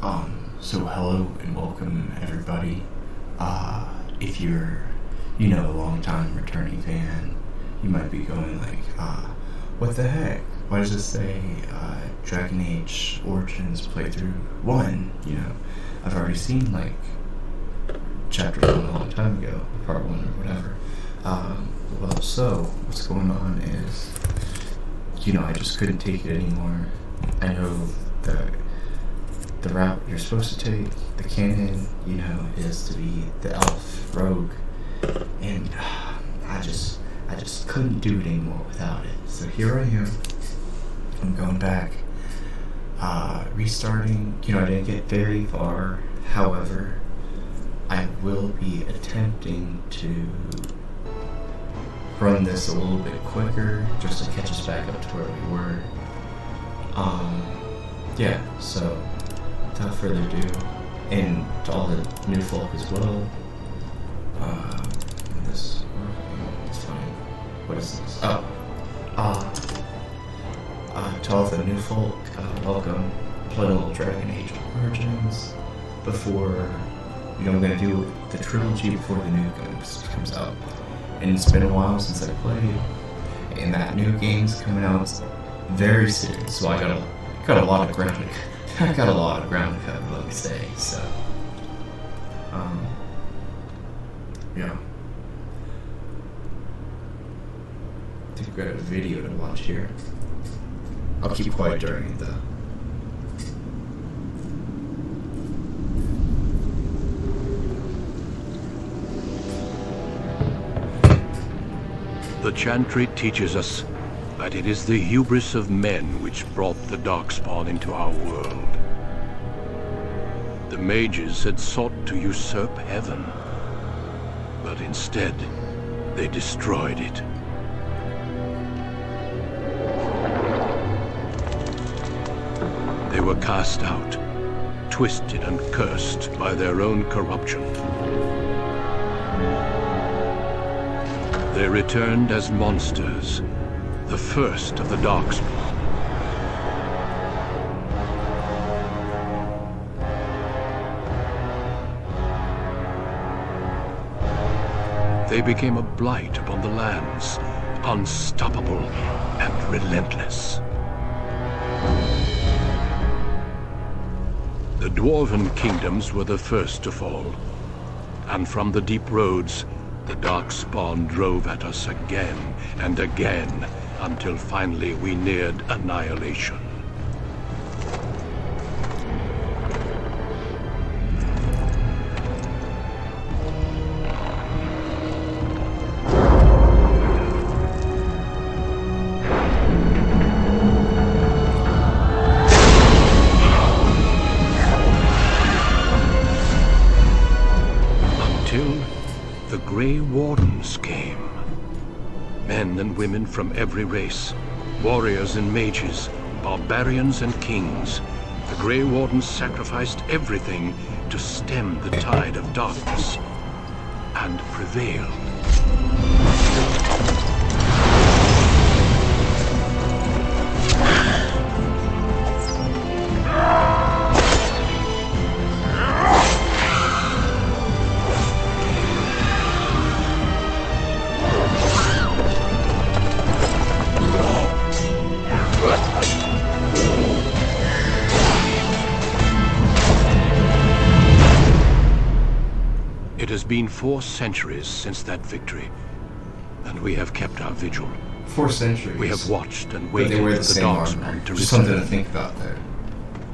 So hello and welcome everybody. If you're, a long time returning fan, you might be going like, what the heck? Why does it say, Dragon Age Origins playthrough 1? I've already seen like, chapter 1 a long time ago, part 1 or whatever. So, what's going on is, I just couldn't take it anymore. I know the route you're supposed to take, the canon, is to be the elf rogue, and I just couldn't do it anymore without it. So here I am. I'm going back, restarting. I didn't get very far. However, I will be attempting to run this a little bit quicker, just to catch us back up to where we were. So without further ado, and to all the new folk as well, this is fine. What is this? To all the new folk, welcome. Playing a little Dragon Age Origins before, I'm gonna do the trilogy before the new comes out. And it's been a while since I played, and that new game's coming out very soon, so I got a lot of ground to cover, let me say. So, yeah. I think we've got a video to watch here. I'll keep quiet during it though. The Chantry teaches us that it is the hubris of men which brought the Darkspawn into our world. The mages had sought to usurp heaven, but instead they destroyed it. They were cast out, twisted and cursed by their own corruption. They returned as monsters, the first of the Darkspawn. They became a blight upon the lands, unstoppable and relentless. The Dwarven kingdoms were the first to fall, and from the deep roads, the Darkspawn drove at us again and again, until finally we neared annihilation. Grey Wardens came. Men and women from every race, warriors and mages, barbarians and kings. The Grey Wardens sacrificed everything to stem the tide of darkness, and prevailed. It has been 4 centuries since that victory, and we have kept our vigil. 4 centuries? We have watched and waited for the Darkspawn to return. Something to think about there.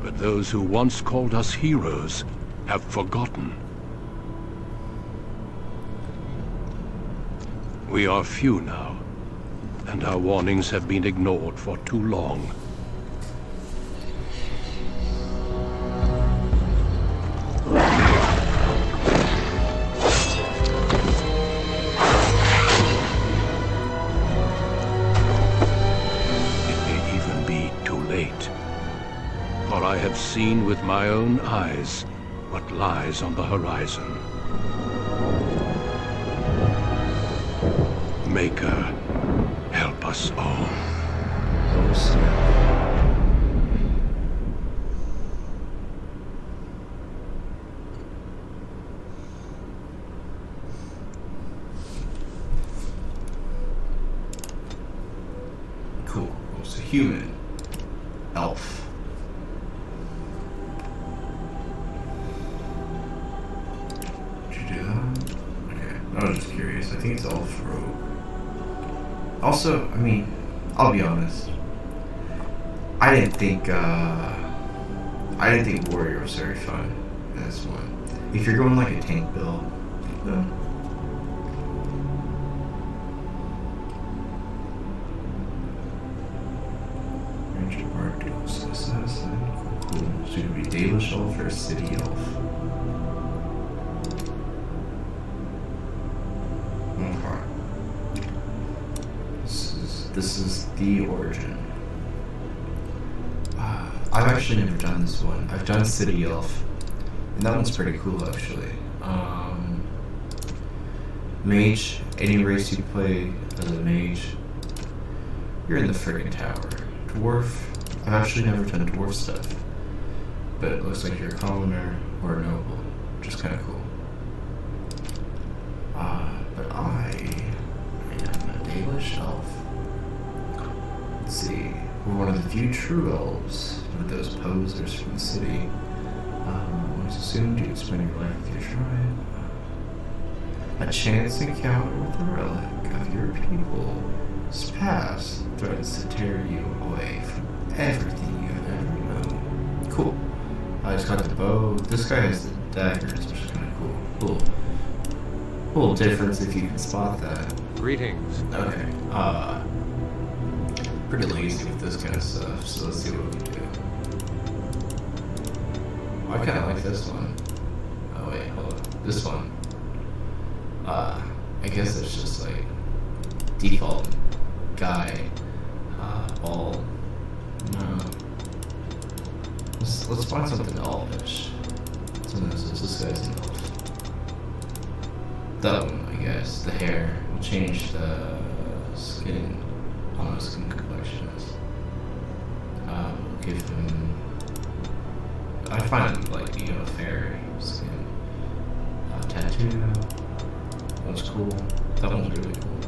But those who once called us heroes have forgotten. We are few now, and our warnings have been ignored for too long. I have seen with my own eyes what lies on the horizon. Maker, help us all. human. Elf. Did you do that? Okay. I was just curious. I think it's elf rogue. Also, I mean, I'll be honest. I didn't think warrior was very fun in this one. If you're going like a tank build, then Ranger Bard Duelist Assassin. Cool. So it would be Daelish elf or city elf. Okay. This is the origin. I've actually never done this one. I've done City Elf, and that one's pretty cool actually. Mage, any race you play as a mage, you're in the friggin' tower. Dwarf, I've actually never done dwarf stuff, but it looks like you're a commoner or a noble, which is kind of cool. But I am a Daelish elf. Let's see, we're one of the few true elves with those posers from the city. It's assumed you spend your life with your tribe. A chance encounter with a relic of your people's past threatens to tear you away from everything you've ever known. Cool. I just got the bow. This guy has the daggers, which is kind of cool. Cool difference if you can spot that. Greetings. Okay. Pretty lazy with this kind of stuff, so let's see what we can do. I kind of like this one. Oh wait, hold on. This one. I guess it's just like default guy. All. No. Let's find something elvish. So this guy's an elf. That one, I guess. The hair will change the skin. Almost skin complexion is. Give him. I find him like, fair skin. Tattoo. That one's cool. That one's really cool.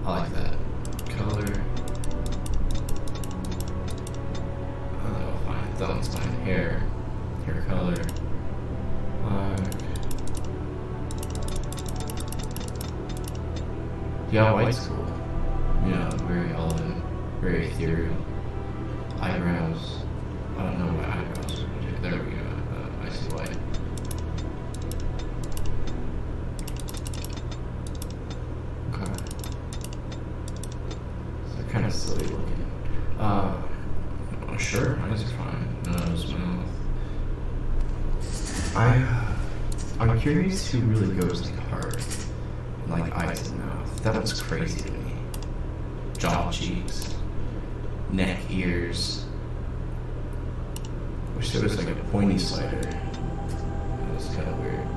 I like that. Color. Oh, fine. That one's fine. Hair color. Yeah, white's cool. Very elven, very ethereal. Eyebrows. I don't know what eyebrows are. There we go. I see white. Okay. So they're kind of silly looking. Sure, eyes are fine. Nose, mouth. I'm curious who really goes like hard. Like eyes and mouth. That one's crazy to me. Jaw, cheeks, neck, ears. Wish there was like a pointy slider. That was kind of weird.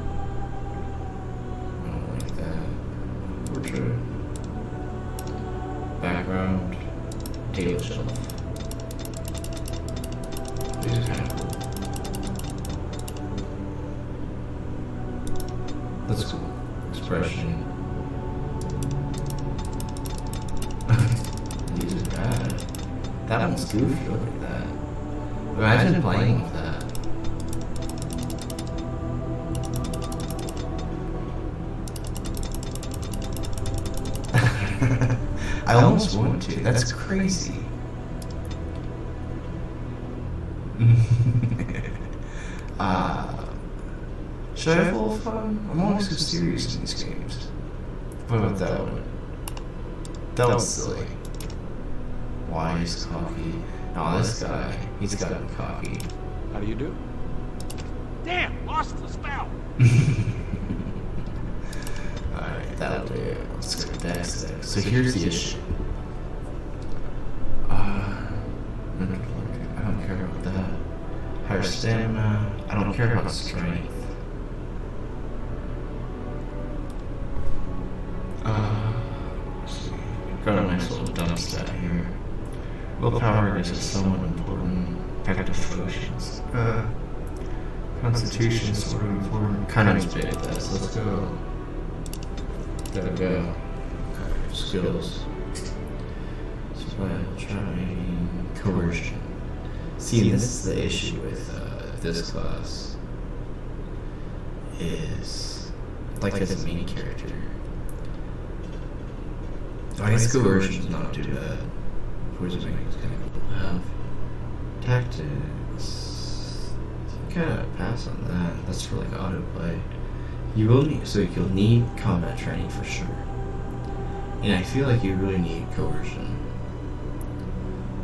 I don't like that. Portrait. Background. Daelish elf. These are kind of cool. That's cool. Expression. These are bad. That one's goofy. Look at that. Imagine playing with that. I almost want to. That's crazy. Should I have a little fun? I'm always so serious in these games. What about that one? That was silly. Wise, cocky. Now this guy, he's got to be cocky. How do you do? Damn, lost the spell. Alright, that'll do it. Let's go Dex. So here's the issue. I don't care about that. Higher stamina. I don't care about strength. Let's see. Got a nice little dump stat here. Willpower is somewhat important. Effective potions. Constitution is sort of important. Kind of inspired that, so let's go. There we go. Okay, skills. So Trying coercion. See, this is the issue with this class. Is like as a main character. I guess coercion's not too bad. Poison is kind of cool to have. Tactics. You gotta pass on that. That's for like autoplay. You will need, so you'll need combat training for sure. And I feel like you really need coercion.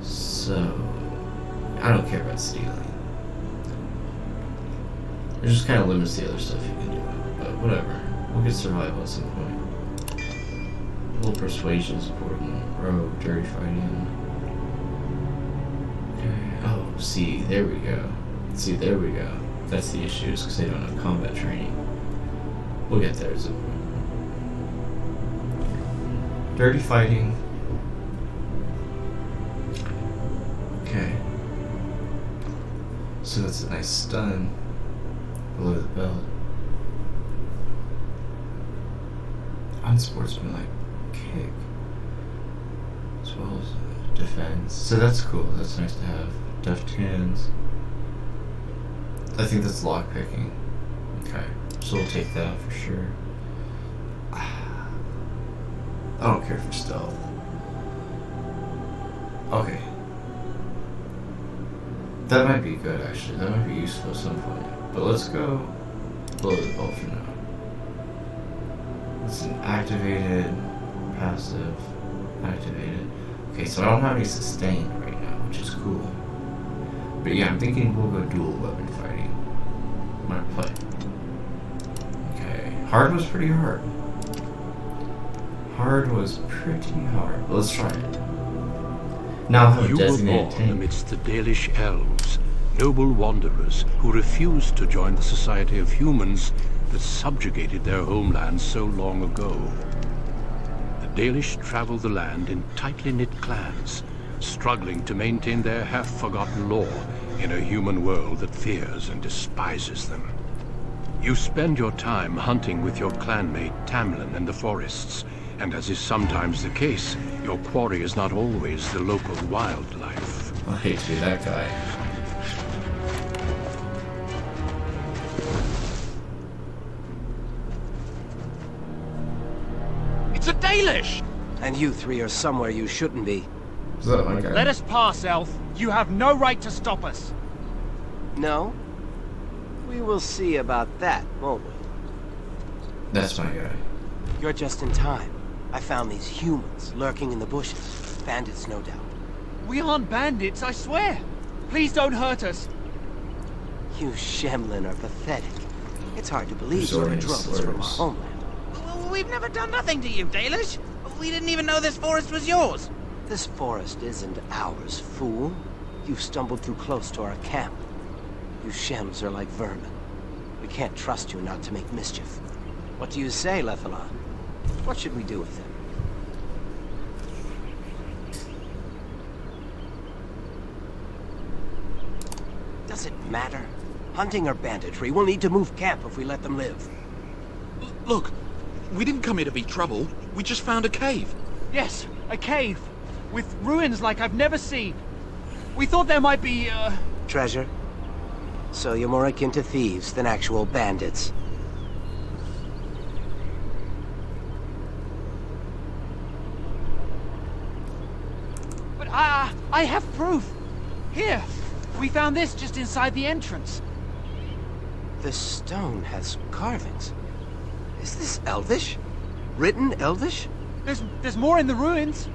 So I don't care about stealing. It just kind of limits the other stuff you can do. But whatever. We'll get survival at some point. A little persuasion is important. Rogue, dirty fighting. Okay. Oh, see, there we go. See, there we go. That's the issue, is because they don't have combat training. We'll get there. Dirty fighting. Okay. So that's a nice stun below the belt. Unsportsmanlike kick. As well as defense. So that's cool. That's nice to have. Deft hands. I think that's lockpicking. Okay. So we'll take that for sure. I don't care for stealth. Okay. That might be good, actually. That might be useful at some point. But let's go below the belt for now. It's an activated, passive, activated. Okay, so I don't have any sustain right now, which is cool. But yeah, I'm thinking we'll go dual weapon fighting. Might play. Okay, hard was pretty hard. Hard was pretty hard. But let's try it. Now I'll have You a were designated born tank. amidst the Daelish elves, noble wanderers who refused to join the society of humans that subjugated their homeland so long ago. The Daelish travel the land in tightly knit clans, struggling to maintain their half-forgotten lore in a human world that fears and despises them. You spend your time hunting with your clanmate Tamlin in the forests, and as is sometimes the case, your quarry is not always the local wildlife. I hate to be that guy. It's a Daelish! And you three are somewhere you shouldn't be. Is that my guy? Let us pass, elf. You have no right to stop us. No? We will see about that, won't we? That's my guy. You're just in time. I found these humans lurking in the bushes. Bandits, no doubt. We aren't bandits, I swear. Please don't hurt us. You Shemlin are pathetic. It's hard to believe you're Resorting to drums from our slurs. homeland. We've never done nothing to you, Daelish. We didn't even know this forest was yours. This forest isn't ours, fool. You've stumbled too close to our camp. You Shems are like vermin. We can't trust you not to make mischief. What do you say, Lethalon? What should we do with him? Does it matter? Hunting or banditry, we'll need to move camp if we let them live. Look, we didn't come here to be trouble. We just found a cave. Yes, a cave. With ruins like I've never seen. We thought there might be, Treasure? So you're more akin to thieves than actual bandits. But I have proof. Here, we found this just inside the entrance. This stone has carvings. Is this Elvish? Written Elvish? There's more in the ruins.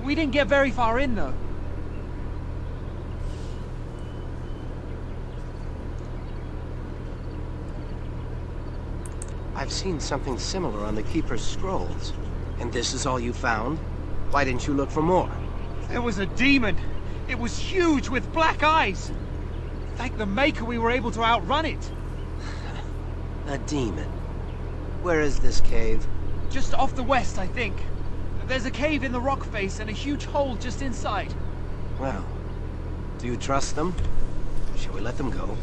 We didn't get very far in, though. I've seen something similar on the Keeper's scrolls. And this is all you found? Why didn't you look for more? There was a demon. It was huge with black eyes. Thank the Maker we were able to outrun it. A demon. Where is this cave? Just off the west, I think. There's a cave in the rock face and a huge hole just inside. Well, do you trust them? Shall we let them go?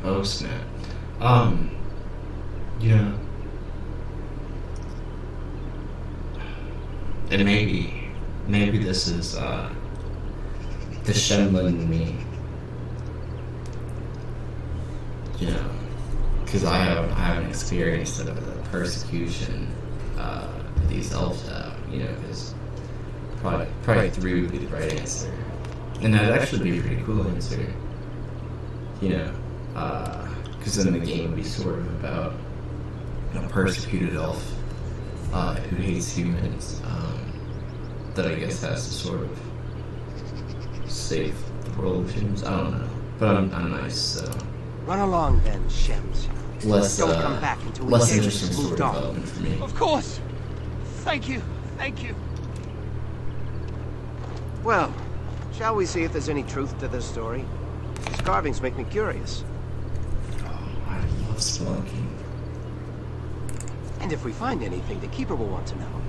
Oh snap. Yeah. And maybe this is the Shemlin in me. You know, because I haven't experienced the persecution these elves have. You know, because probably 3 would be the right answer, and that'd actually be a pretty cool answer. You know, because then the game would be sort of about a persecuted elf who hates humans, that I guess has to sort of save the world of humans. I don't know, but I'm nice, so Run along then, Shems. less Don't come back until we less get interesting story moved on. development for me. Of course. Thank you. Well, shall we see if there's any truth to this story? These carvings make me curious. Oh, I love spelunking. And if we find anything, the Keeper will want to know.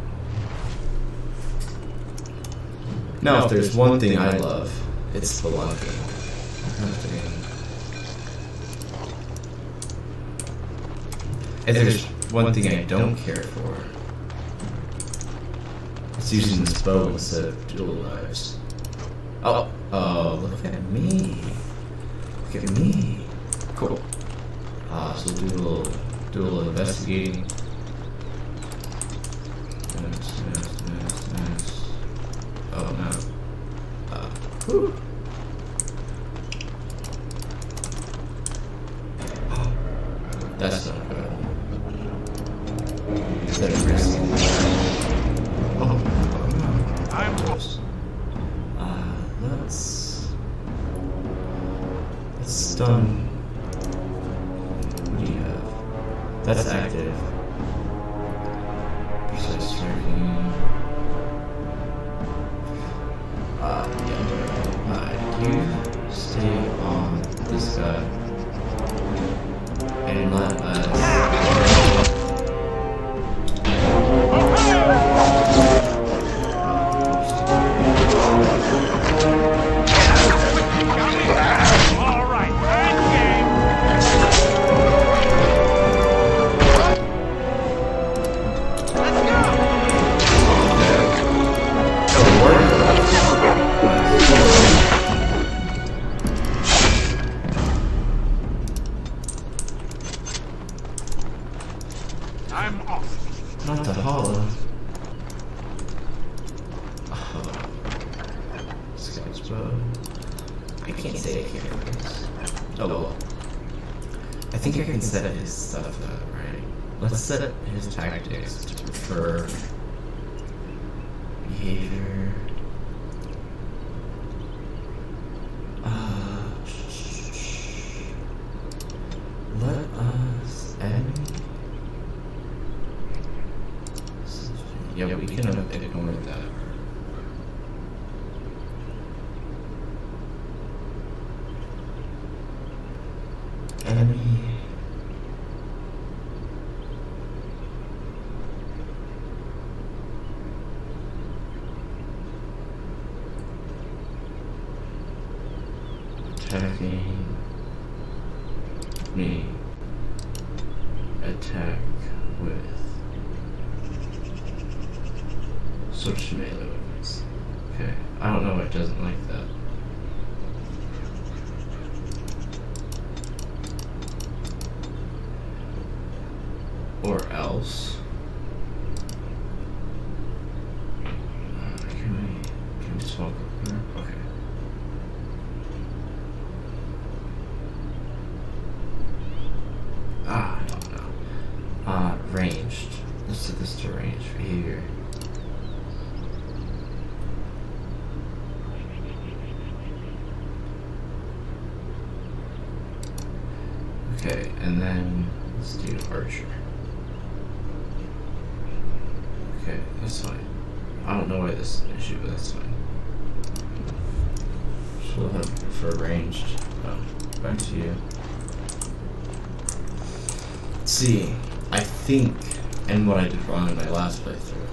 Now, if there's one thing I love, it's spelunking. If there's one thing I don't care for, it's using this bow instead of dual knives. Oh, look at me. Look at me. Cool. So we'll do a little investigating. Nice. Oh no. Whew. Oh, that's not good. Is that a risk? Oh no. I'm close. Let's stun. What do you have? That's active. Precise striking. You stay on this guy and let us. All right, and game. Let's go. I'm off. Not the hollow. Scout's bow. I can't say I can't remember this. Oh well. I think I can set his stuff up, right? Let's set his tactics to prefer behavior. Let us enemy. Yeah, we can ignore that. Enemy. Attacking me. Attack with. Switch to melee weapons. Okay. I don't know why it doesn't like that. Or else. Can we swap up there? Okay. I don't know. Ranged. Let's set this to ranged behavior. Okay, and then let's do archer. Okay, that's fine. I don't know why this is an issue, but that's fine. So we'll have for ranged. Oh, back to you. Let's see, I think, and what I did wrong in my last playthrough,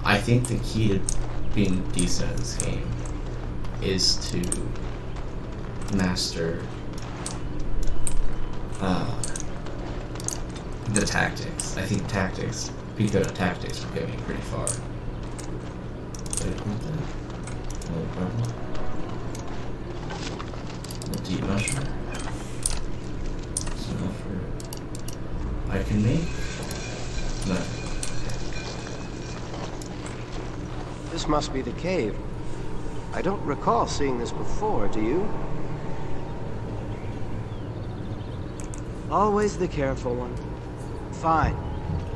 I think the key to being decent at this game is to master the tactics. I think tactics Be good at tactics will get me pretty far. Wait, what's that? Another purple? A deep mushroom? That's enough for... I can make? No. This must be the cave. I don't recall seeing this before, do you? Always the careful one. Fine.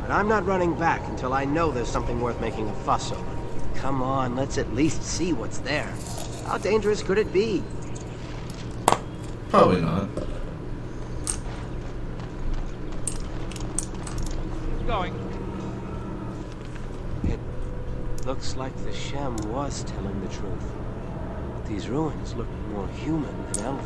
But I'm not running back until I know there's something worth making a fuss over. Come on, let's at least see what's there. How dangerous could it be? Probably not. Going. It looks like the Shem was telling the truth. These ruins look more human than elven.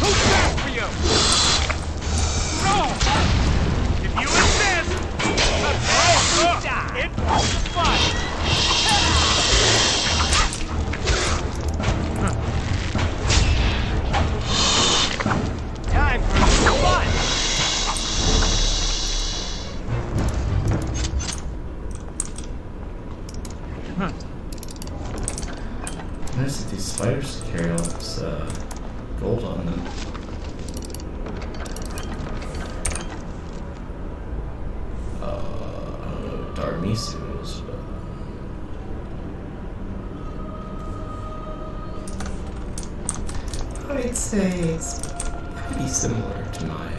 Who's that for you? No! If you insist, it's fun. Time for fun. Notice that these spiders carry all this gold on them. Darmisus, but I'd say it's pretty similar to my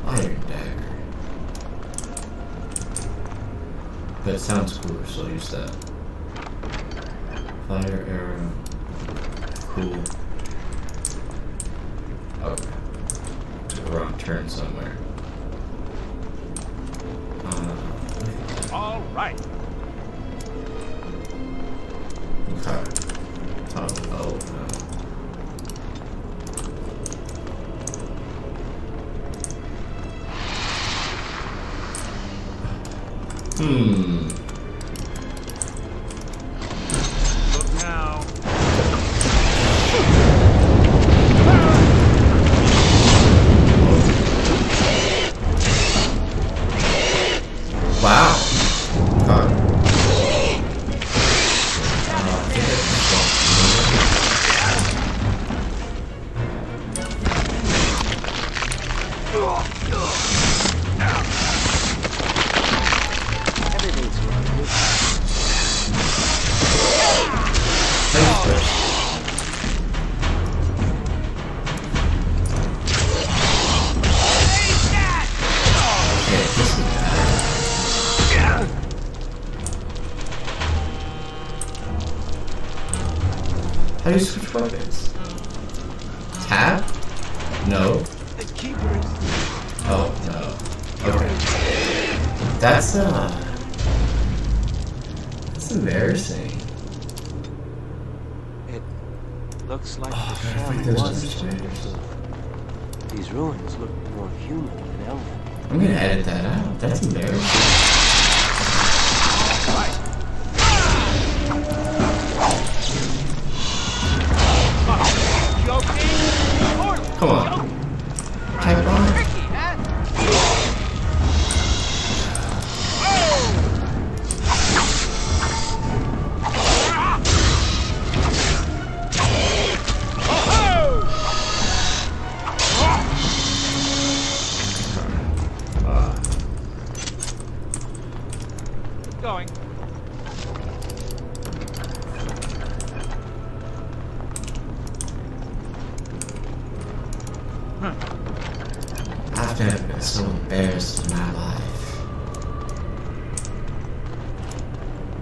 iron dagger. But it sounds cooler, so I'll use that. Fire arrow. Cool. Okay. Took a wrong turn somewhere. All right. Okay. Oh, no. Look now. Wow. Okay. Everything's fine. How do you switch weapons? Tab? No. The keepers. Oh, no. Okay. That's embarrassing. It looks like Oh, the gotta fight Shem those was two telling the spiders. truth. These ruins look more human than elven. I'm gonna edit that out. That's embarrassing. Come on. Type on. Going. I've never been so embarrassed in my life.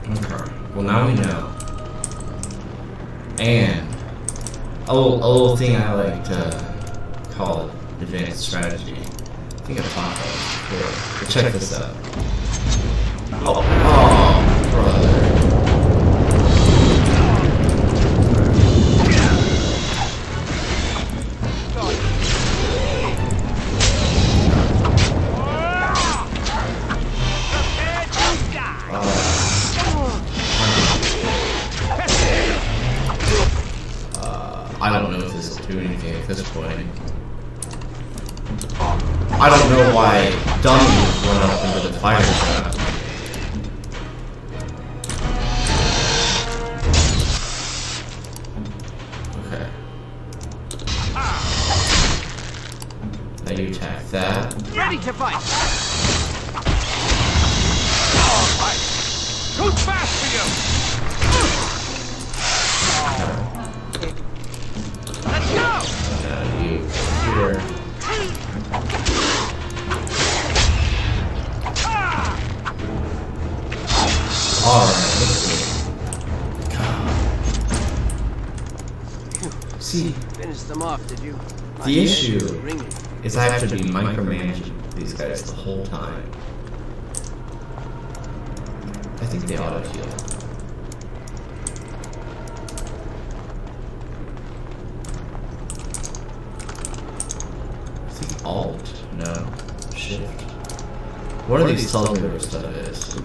Okay. Well, now we know. And a little thing I like to call advanced strategy. I think I've talked about this before. But check this out. Oh, brother. I don't know why dummies run up into the fire trap. Okay. Now you attack that. Ready to fight! Alright. Too fast for you! Let's go! You here. Alright, let's go. See, Finish them off, did you? the issue is I have to be micromanaging these guys the whole time. I think they auto heal. I think Alt? No. Shift. What are these telling me stuff is?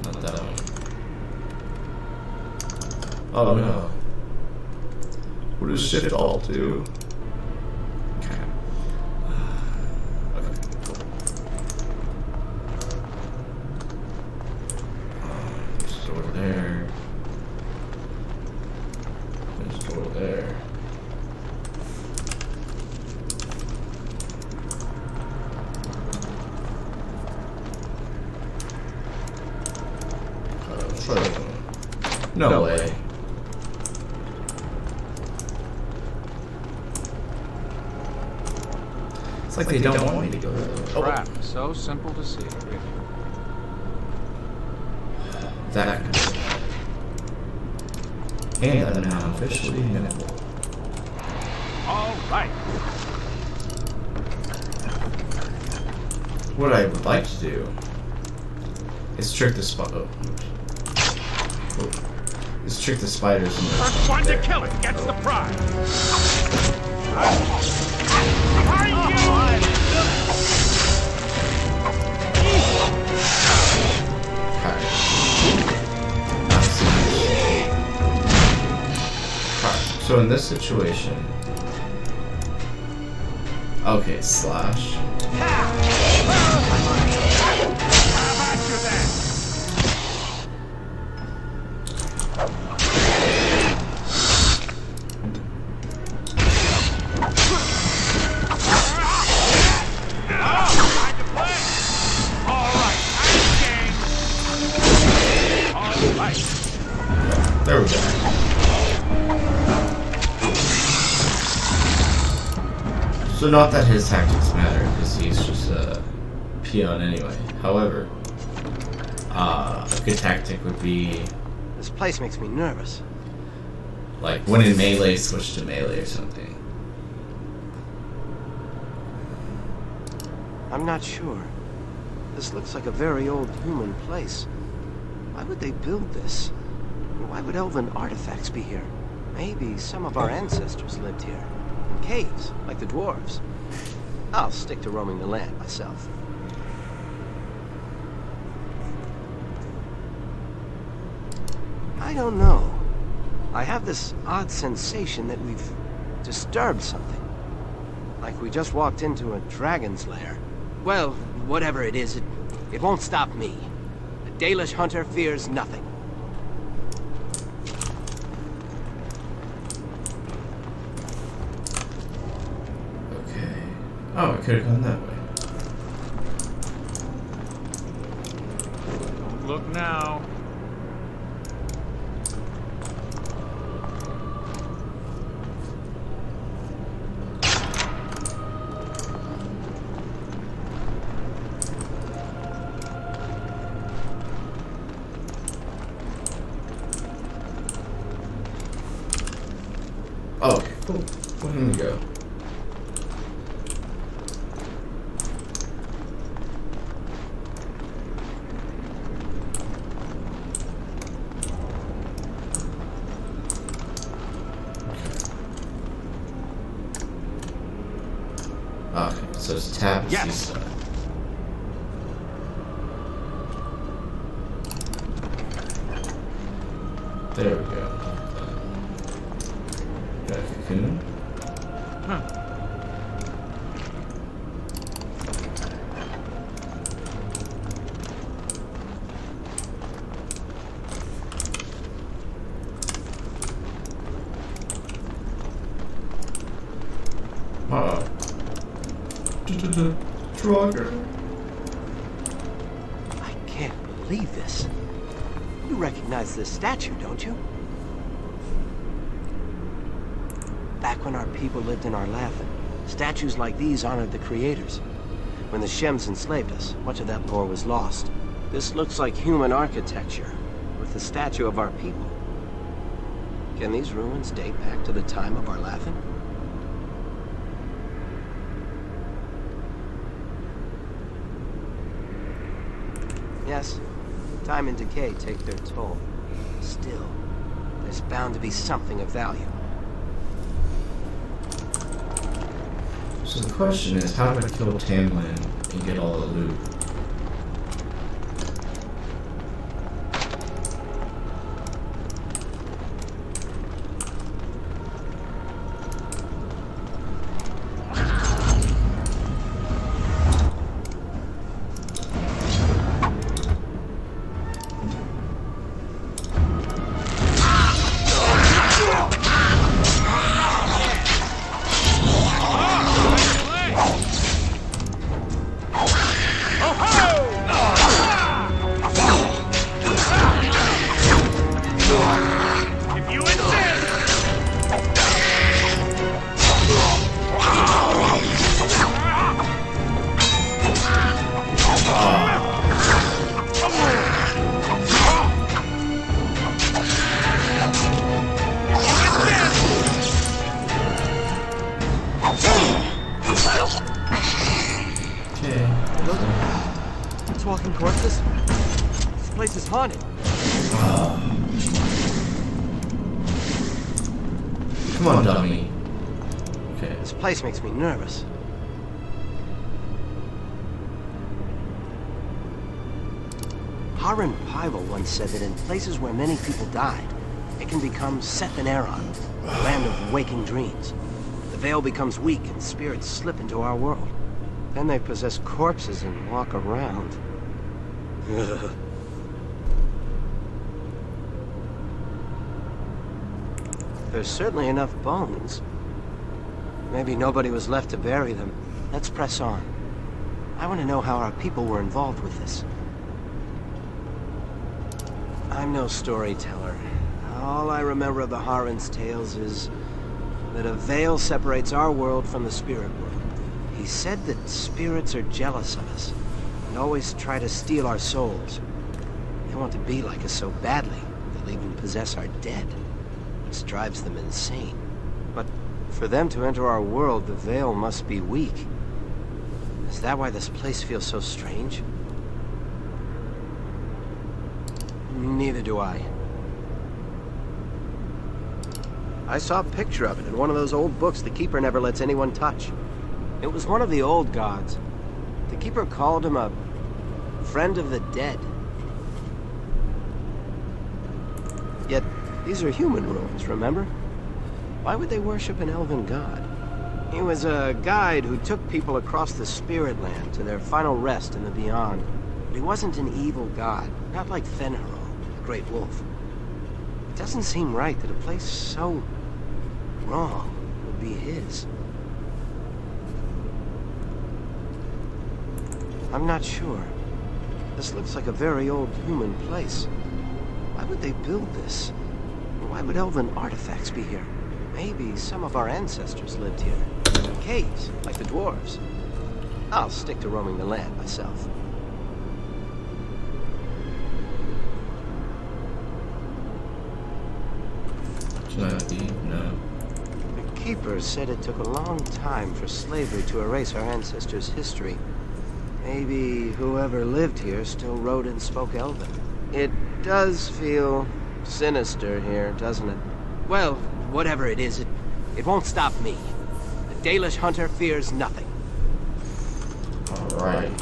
Not that one. Oh no. What does Shift Alt do? Okay. Okay, cool. There's a door there. There's a door there. No way. It's like they don't want me to go there. Crap, so simple to see. That. And I'm now officially nimble. Alright. What I would like to do is trick the is trick the spiders into First one to kill it gets the prize. So in this situation, okay, slash. There we go. So not that his tactics matter, because he's just a peon anyway. However, a good tactic would be... This place makes me nervous. like, when in melee, switch to melee or something. I'm not sure. This looks like a very old human place. Why would they build this? And why would elven artifacts be here? Maybe some of our ancestors lived here. In caves, like the dwarves. I'll stick to roaming the land myself. I don't know. I have this odd sensation that we've disturbed something. Like we just walked into a dragon's lair. Well, whatever it is, it won't stop me. The Daelish hunter fears nothing. Okay. Oh, I could have gone that way. Don't look now. Oh, okay, cool. Where can we go? Okay, so it's tab and Yes. C side. There we go. Got a cocoon. Draugr. I can't believe this. You recognize this statue, don't you? Back when our people lived in Arlathan, statues like these honored the creators. When the Shems enslaved us, much of that lore was lost. This looks like human architecture, with the statue of our people. Can these ruins date back to the time of Arlathan? Yes, time and decay take their toll. Still, there's bound to be something of value. So the question is, how do I kill Tamlin and get all the loot? Walking corpses? This place is haunted. Come on, dummy. Okay. This place makes me nervous. Harren Pyval once said that in places where many people died, it can become Sethan Aeron, a land of waking dreams. The veil becomes weak and spirits slip into our world. Then they possess corpses and walk around. There's certainly enough bones. Maybe nobody was left to bury them. Let's press on. I want to know how our people were involved with this. I'm no storyteller. All I remember of the Harren's tales is that a veil separates our world from the spirit world. He said that spirits are jealous of us and always try to steal our souls. They want to be like us so badly, they'll even possess our dead. This drives them insane. But for them to enter our world, the veil must be weak. Is that why this place feels so strange? Neither do I. I saw a picture of it in one of those old books the Keeper never lets anyone touch. It was one of the old gods. The Keeper called him a friend of the dead. Yet, these are human ruins, remember? Why would they worship an elven god? He was a guide who took people across the Spirit Land to their final rest in the Beyond. But he wasn't an evil god, not like Fenrir, the Great Wolf. It doesn't seem right that a place so wrong would be his. I'm not sure. This looks like a very old human place. Why would they build this? Why would elven artifacts be here? Maybe some of our ancestors lived here. In caves, like the dwarves. I'll stick to roaming the land myself. No. The Keeper said it took a long time for slavery to erase our ancestors' history. Maybe whoever lived here still wrote and spoke Elven. It does feel sinister here, doesn't it? Well, whatever it is, it won't stop me. The Daelish hunter fears nothing. Alright.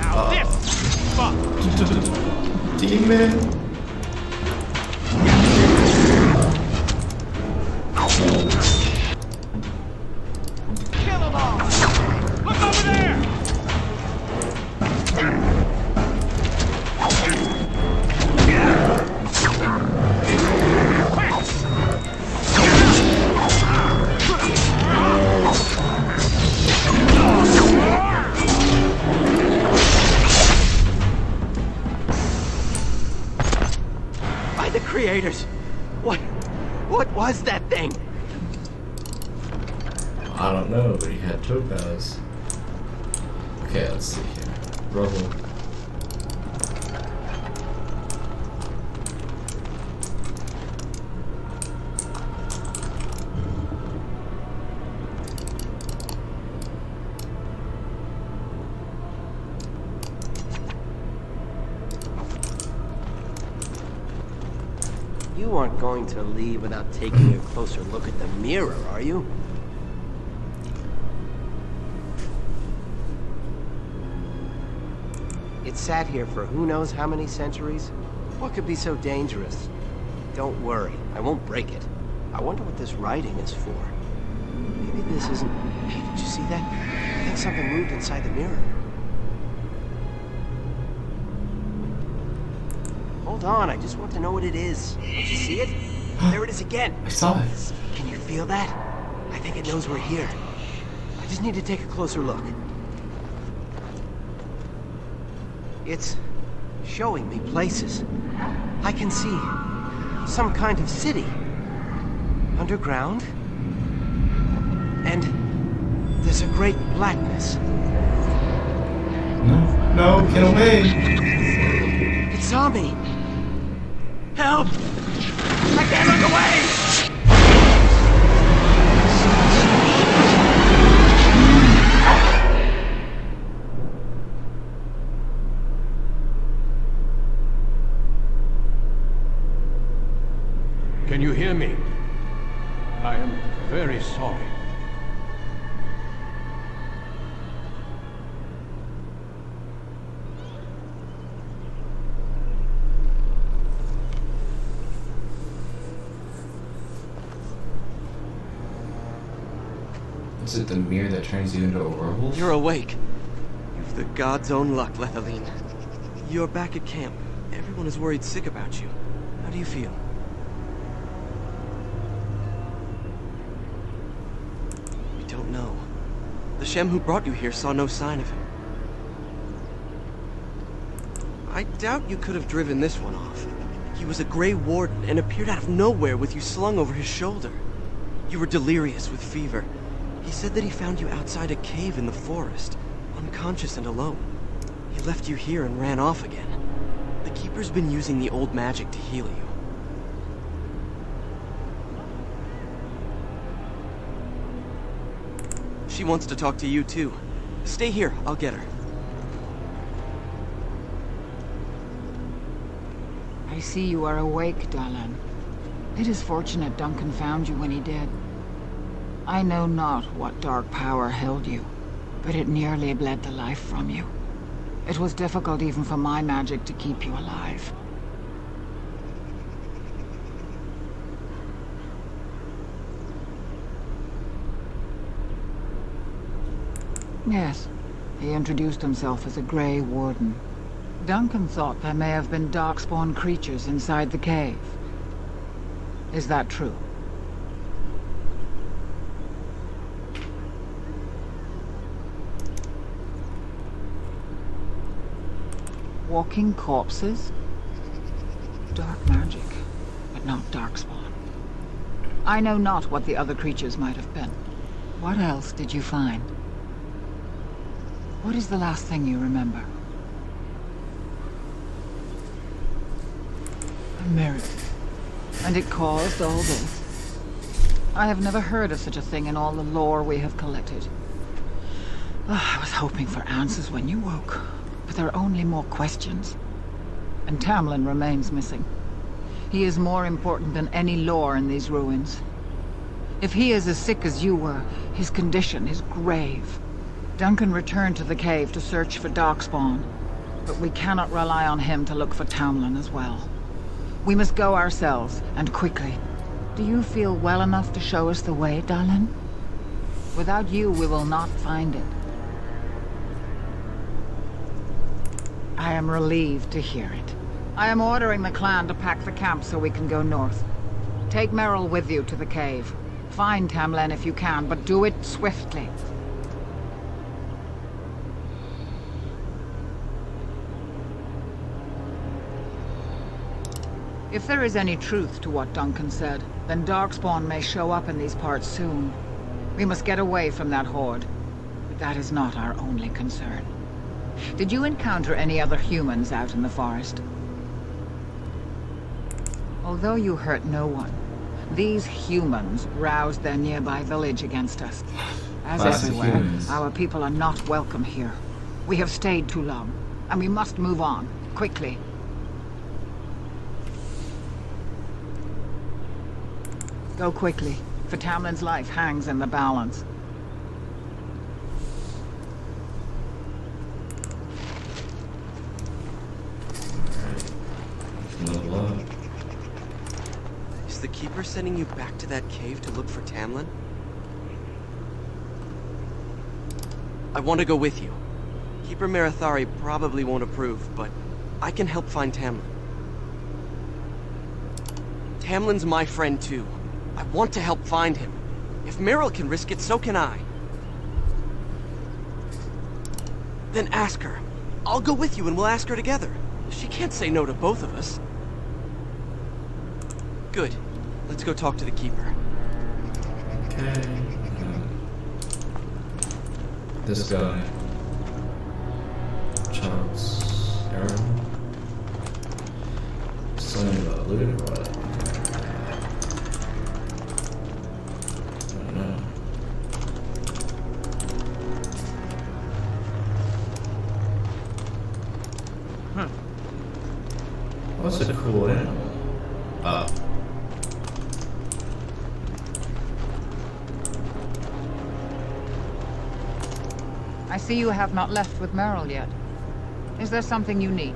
Now this! Fuck! Demon! Kill them all! Look over there! I don't know, but he had topaz. Okay, let's see here. Rubble. You aren't going to leave without taking a closer look at the mirror, are you? It sat here for who knows how many centuries? What could be so dangerous? Don't worry, I won't break it. I wonder what this writing is for. Maybe this isn't... Hey, did you see that? I think something moved inside the mirror. Hold on, I just want to know what it is. Don't you see it? There it is again. I saw it. Can you feel that? I think it knows we're here. I just need to take a closer look. It's showing me places. I can see some kind of city. Underground. And there's a great blackness. No, get away! It saw me. Help! I can't look away! Can you hear me? I am very sorry. Is it the mirror that turns you into a werewolf? You're awake. You've the god's own luck, Lethaline. You're back at camp. Everyone is worried sick about you. How do you feel? We don't know. The Shem who brought you here saw no sign of him. I doubt you could have driven this one off. He was a Grey Warden and appeared out of nowhere with you slung over his shoulder. You were delirious with fever. He said that he found you outside a cave in the forest, unconscious and alone. He left you here and ran off again. The Keeper's been using the old magic to heal you. She wants to talk to you too. Stay here, I'll get her. I see you are awake, Dalan. It is fortunate Duncan found you when he did. I know not what dark power held you, but it nearly bled the life from you. It was difficult even for my magic to keep you alive. Yes, he introduced himself as a Grey Warden. Duncan thought there may have been darkspawn creatures inside the cave. Is that true? Walking corpses? Dark magic, but not darkspawn. I know not what the other creatures might have been. What else did you find? What is the last thing you remember? A mirror. And it caused all this? I have never heard of such a thing in all the lore we have collected. I was hoping for answers when you woke. But there are only more questions. And Tamlin remains missing. He is more important than any lore in these ruins. If he is as sick as you were, his condition is grave. Duncan returned to the cave to search for Darkspawn, but we cannot rely on him to look for Tamlin as well. We must go ourselves, and quickly. Do you feel well enough to show us the way, Dalan? Without you, we will not find it. I am relieved to hear it. I am ordering the clan to pack the camp so we can go north. Take Merrill with you to the cave. Find Tamlin if you can, but do it swiftly. If there is any truth to what Duncan said, then Darkspawn may show up in these parts soon. We must get away from that horde. But that is not our only concern. Did you encounter any other humans out in the forest? Although you hurt no one, these humans roused their nearby village against us. As Classic everywhere, humans. our people are not welcome here. We have stayed too long, and we must move on, quickly. Go quickly, for Tamlin's life hangs in the balance. Level up. Is the Keeper sending you back to that cave to look for Tamlin? I want to go with you. Keeper Marathari probably won't approve, but I can help find Tamlin. Tamlin's my friend too. I want to help find him. If Meryl can risk it, so can I. Then ask her. I'll go with you and we'll ask her together. She can't say no to both of us. Good. Let's go talk to the Keeper. Okay. This guy. Charles Aaron. Something about looting what? I don't know. Oh, that's a cool animal. Oh. I see you have not left with Meryl yet. Is there something you need?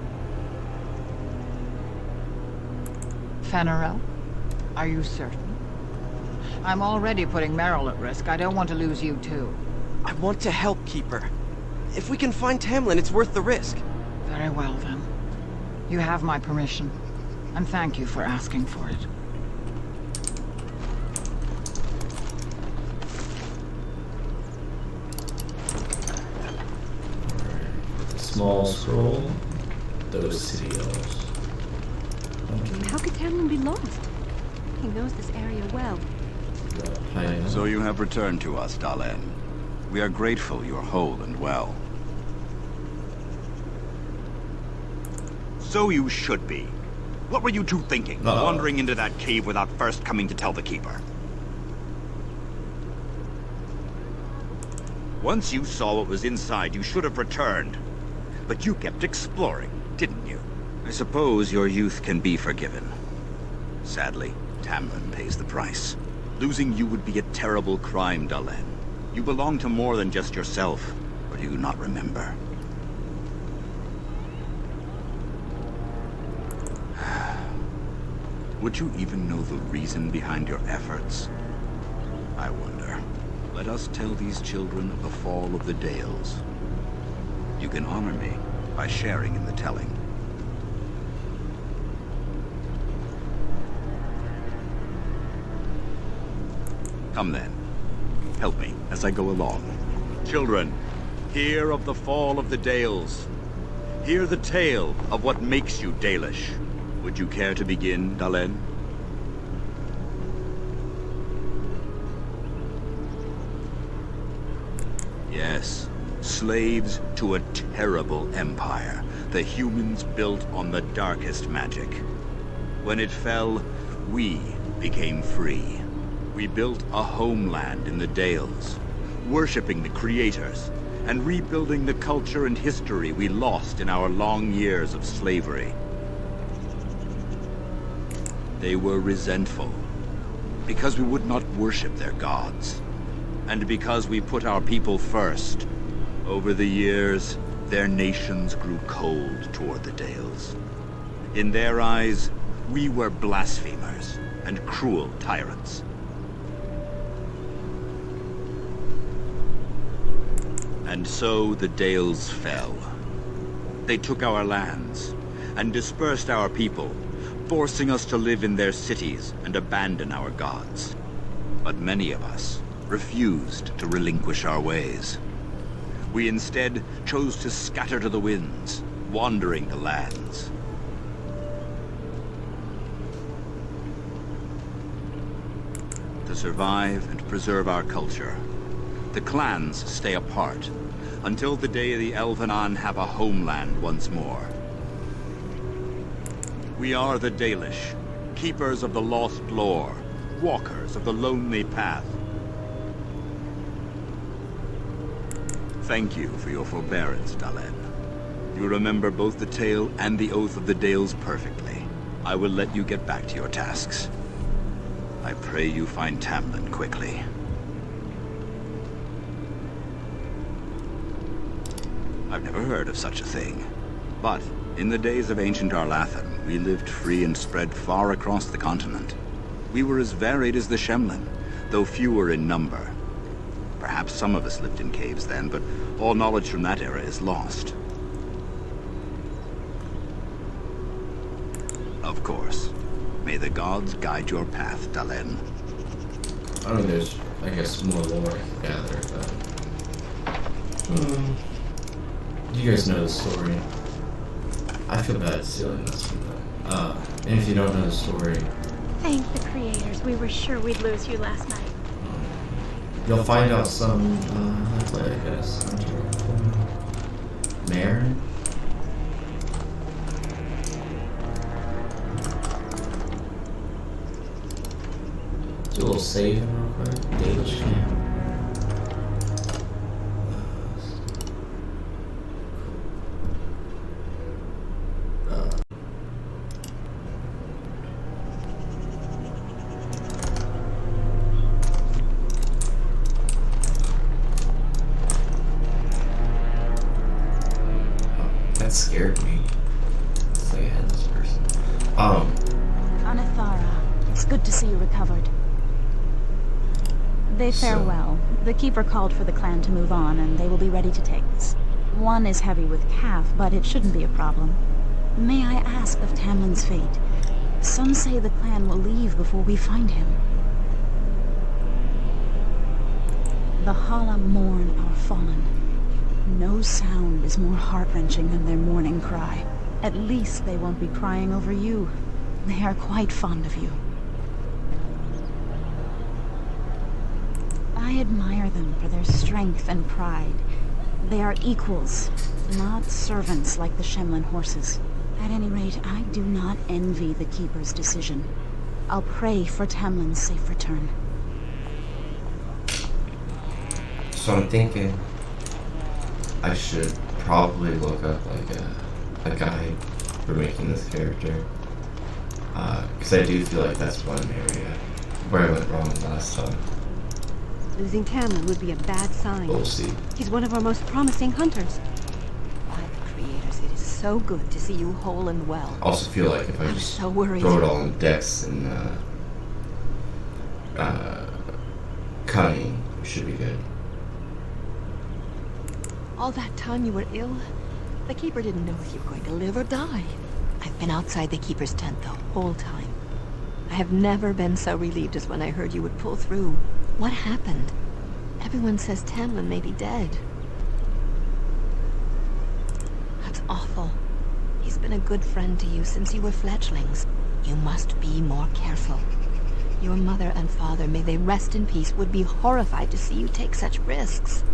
Fenarel? Are you certain? I'm already putting Meryl at risk. I don't want to lose you too. I want to help Keeper. If we can find Tamlin, it's worth the risk. Very well then. You have my permission. And thank you for asking for it. Small scroll. Those city elves. How could Tamlin be lost? He knows this area well. So you have returned to us, Dalen. We are grateful you are whole and well. So you should be. What were you two thinking, wandering into that cave without first coming to tell the Keeper? Once you saw what was inside, you should have returned. But you kept exploring, didn't you? I suppose your youth can be forgiven. Sadly, Tamlin pays the price. Losing you would be a terrible crime, Dalen. You belong to more than just yourself, or do you not remember? Would you even know the reason behind your efforts? I wonder. Let us tell these children of the fall of the Dales. You can honor me by sharing in the telling. Come then. Help me as I go along. Children, hear of the fall of the Dales. Hear the tale of what makes you Daelish. Would you care to begin, Dalen? Yes, slaves to a terrible empire the humans built on the darkest magic. When it fell, we became free. We built a homeland in the Dales, worshipping the creators, and rebuilding the culture and history we lost in our long years of slavery. They were resentful, because we would not worship their gods, and because we put our people first. Over the years, their nations grew cold toward the Dales. In their eyes, we were blasphemers and cruel tyrants. And so the Dales fell. They took our lands and dispersed our people, forcing us to live in their cities and abandon our gods. But many of us refused to relinquish our ways. We instead chose to scatter to the winds, wandering the lands. to survive and preserve our culture. The clans stay apart until the day the Elvenon have a homeland once more. We are the Daelish, keepers of the lost lore, walkers of the lonely path. Thank you for your forbearance, Dalen. You remember both the tale and the Oath of the Dales perfectly. I will let you get back to your tasks. I pray you find Tamlin quickly. I've never heard of such a thing. But in the days of ancient Arlathan, we lived free and spread far across the continent. We were as varied as the Shemlin, though fewer in number. Perhaps some of us lived in caves then, but all knowledge from that era is lost. Of course. May the gods guide your path, Dalen. I mean, there's, I guess, more lore I can gather, but... you guys know the story. I feel bad stealing this from them. And if you don't know the story... Thank the creators. We were sure we'd lose you last night. You'll find out some, I guess. Maren? Do a little saving real quick. Daelish camp. That scared me. It's like I had this person. Anathara, it's good to see you recovered. They fare well. The Keeper called for the clan to move on, and they will be ready to take us. One is heavy with calf, but it shouldn't be a problem. May I ask of Tamlin's fate? Some say the clan will leave before we find him. The Hala mourn our fallen. No sound is more heart-wrenching than their mourning cry. At least they won't be crying over you. They are quite fond of you. I admire them for their strength and pride. They are equals, not servants like the Shemlin horses. At any rate, I do not envy the Keeper's decision. I'll pray for Tamlin's safe return. So I'm thinking I should probably look up like a guide for making this character. Because I do feel like that's one area where I went wrong last time. Losing Tamlin would be a bad sign. We'll see. He's one of our most promising hunters. By the creators, it is so good to see you whole and well. I also feel like if I just so worried. throw it all in Dex and cunning, we should be good. All that time you were ill, the Keeper didn't know if you were going to live or die. I've been outside the Keeper's tent the whole time. I have never been so relieved as when I heard you would pull through. What happened? Everyone says Tamlin may be dead. That's awful. He's been a good friend to you since you were fledglings. You must be more careful. Your mother and father, may they rest in peace, would be horrified to see you take such risks.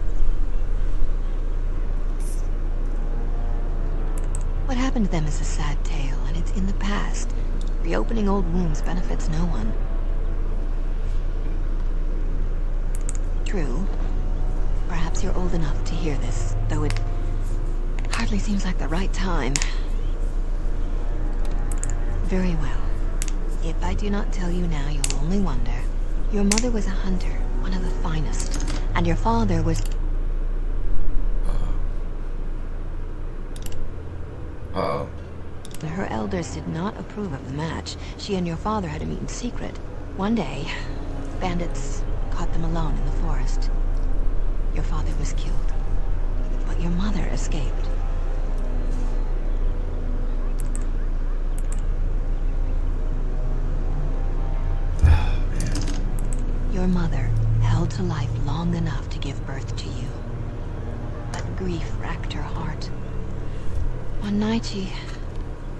What happened to them is a sad tale, and it's in the past. Reopening old wounds benefits no one. True. Perhaps you're old enough to hear this, though it hardly seems like the right time. Very well. If I do not tell you now, you'll only wonder. Your mother was a hunter, one of the finest, and your father was... Uh-oh. Her elders did not approve of the match. She and your father had to meet in secret. One day, bandits caught them alone in the forest. Your father was killed, but your mother escaped. Your mother held to life long enough to give birth to you. But grief racked her heart. One night she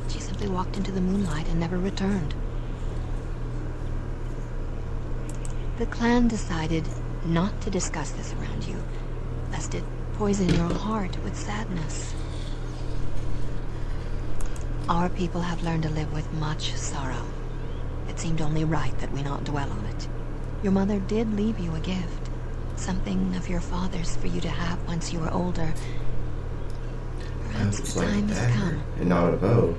simply walked into the moonlight and never returned. The clan decided not to discuss this around you, lest it poison your heart with sadness. Our people have learned to live with much sorrow. It seemed only right that we not dwell on it. Your mother did leave you a gift, something of your father's for you to have once you were older. Perhaps the time has come. And not a bow.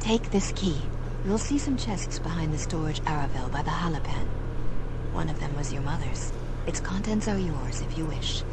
Take this key. You'll see some chests behind the storage Aravel by the Halapan. One of them was your mother's. Its contents are yours if you wish.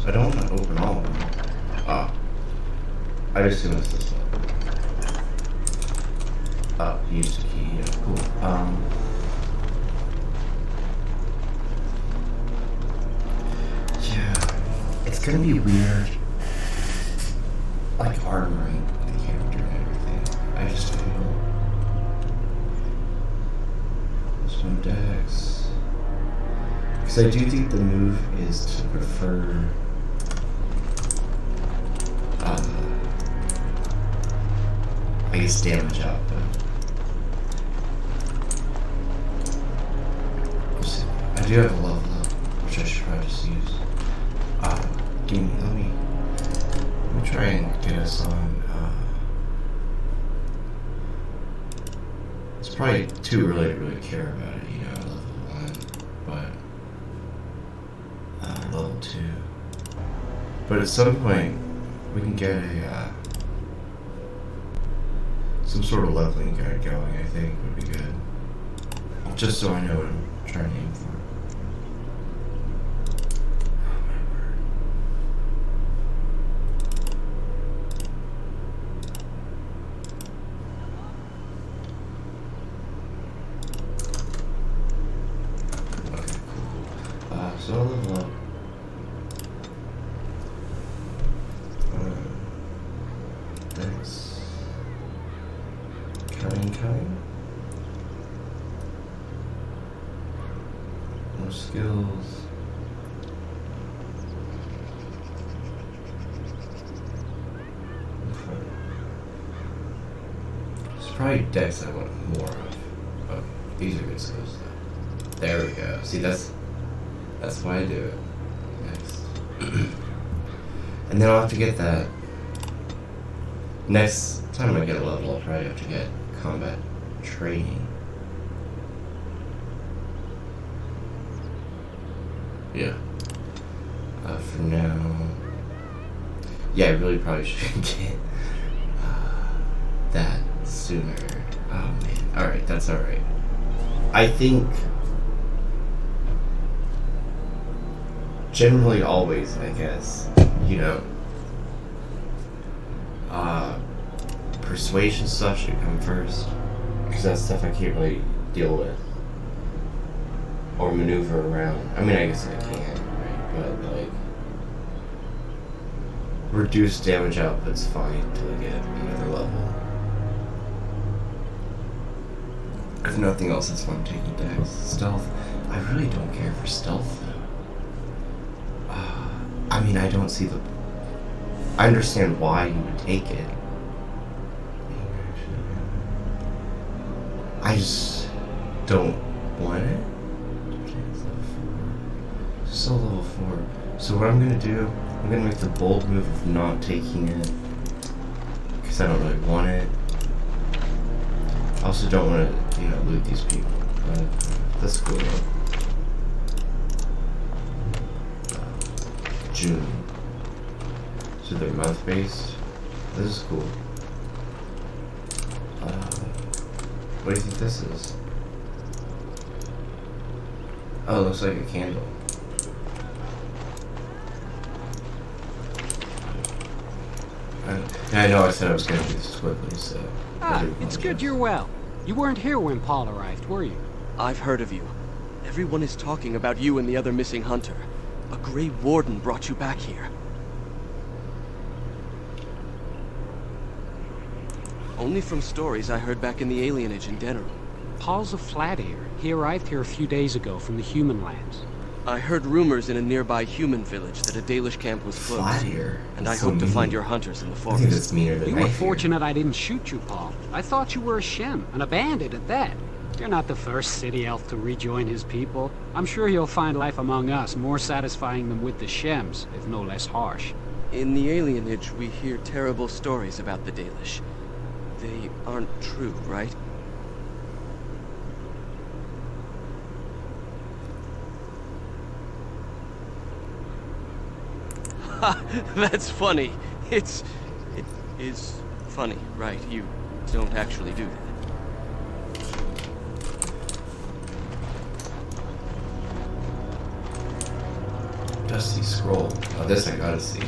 I don't want to open all of them. Ah. I assume it's this one. Use the key, yeah, cool. Yeah. It's gonna be weird. Like armoring the character and everything. I just feel. There's no decks. Because I do think the move is to prefer I guess damage output. I do have a level up, which I should probably just use. Let me try and get us on. It's probably too early to really care about it, you know, level 1, but level 2. But at some point, we can get a some sort of leveling guide going. I think would be good, just so I know what I'm trying to aim for. So I'll level up. Thanks. Cutting. More skills. Okay. There's probably decks I want more of. But these are good skills though. There we go. See, that's why I do it. Next. And then I'll have to get that. Next time I get a level, I'll probably have to get combat training. Yeah. For now. Yeah, I really probably should get that sooner. Oh man. Alright, that's alright. I think. Generally, always, I guess, you know, persuasion stuff should come first, because that's stuff I can't really deal with, or maneuver around. I mean, I guess I can, right, but, like, reduced damage output's fine until I get another level. If nothing else, that's why I'm taking dex. Stealth, I really don't care for stealth, though. I mean, I don't see I understand why you would take it. I just don't want it. Still level 4. So what I'm gonna do, I'm gonna make the bold move of not taking it, because I don't really want it. I also don't want to, you know, loot these people. But that's cool though. June. So they're month based. This is cool. What do you think this is? Oh, it looks like a candle. I know I said I was going to do this quickly, so... It's good you're well. You weren't here when Paul arrived, were you? I've heard of you. Everyone is talking about you and the other missing hunter. A Grey Warden brought you back here. Only from stories I heard back in the alienage in Denerim. Paul's a flat ear. He arrived here a few days ago from the human lands. I heard rumors in a nearby human village that a Daelish camp was closed. Flat ear? And I hope to find your hunters in the forest. I think that's meaner than You I were fear. fortunate I didn't shoot you, Paul. I thought you were a Shem, and a bandit at that. You're not the first city elf to rejoin his people. I'm sure you'll find life among us more satisfying than with the Shems, if no less harsh. In the alienage, we hear terrible stories about the Daelish. They aren't true, right? Ha! That's funny. It is funny, right? You don't actually do that. Dusty scroll. Oh, this I gotta see.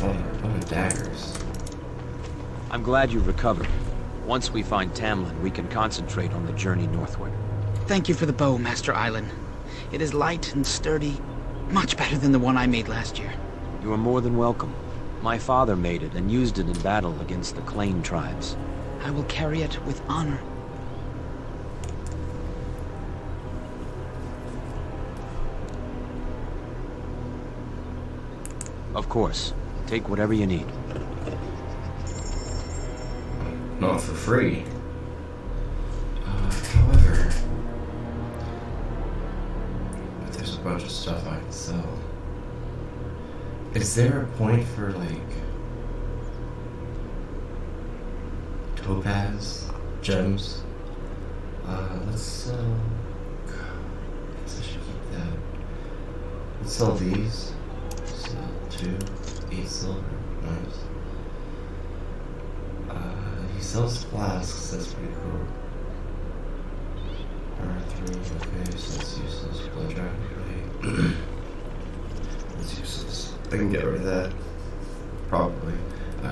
Oh, daggers. I'm glad you recovered. Once we find Tamlin, we can concentrate on the journey northward. Thank you for the bow, Master Island. It is light and sturdy, much better than the one I made last year. You are more than welcome. My father made it and used it in battle against the Clane tribes. I will carry it with honor. Of course. Take whatever you need. Not for free. However, there's a bunch of stuff I can sell. Is there a point for, like, topaz gems? Let's sell. God, I guess I should keep that. Let's sell these. Sell 2, 8 silver. Nice. He sells flasks. That's pretty cool. R3. Okay, so that's useless. Blood dragon blade. That's useless. I can get rid of that. Probably.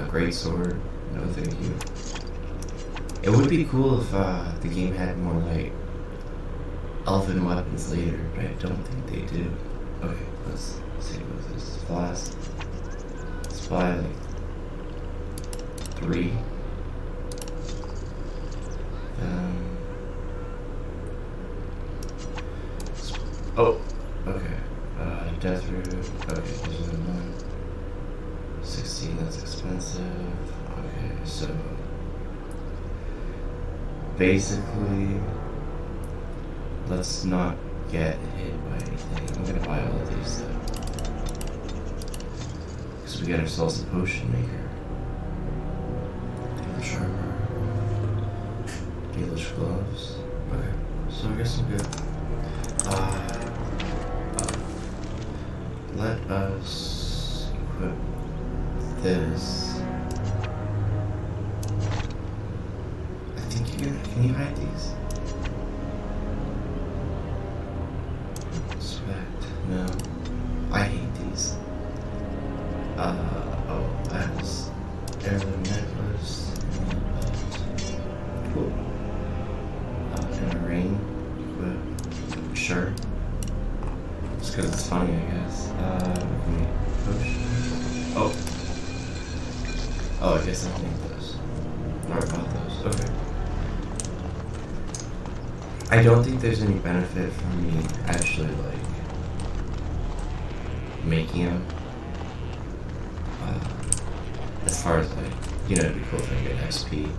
Great sword. No, thank you. It would be cool if the game had more like elven weapons later, but I don't think they do. Okay, let's see what this is. Flask. Let's buy like 3. Oh, okay. Death root. Okay, there's another one. 16, that's expensive. Okay, so basically, let's not get hit by anything. I'm gonna buy all of these though. Because we got ourselves a potion maker. Daelish armor. Daelish gloves. Okay, so I guess I'm good. Let us equip this. I think you're gonna. Can you hide these? Inspect. No. I hate these. Oh, that's heirloom necklace. Cool. And a ring. Equip. Sure. Just because it's funny, I guess. Push. Oh. Oh, I guess I need those. Or about those. Okay. I don't think there's any benefit from me actually, like, making them. As far as, like, you know, it'd be cool if I get XP.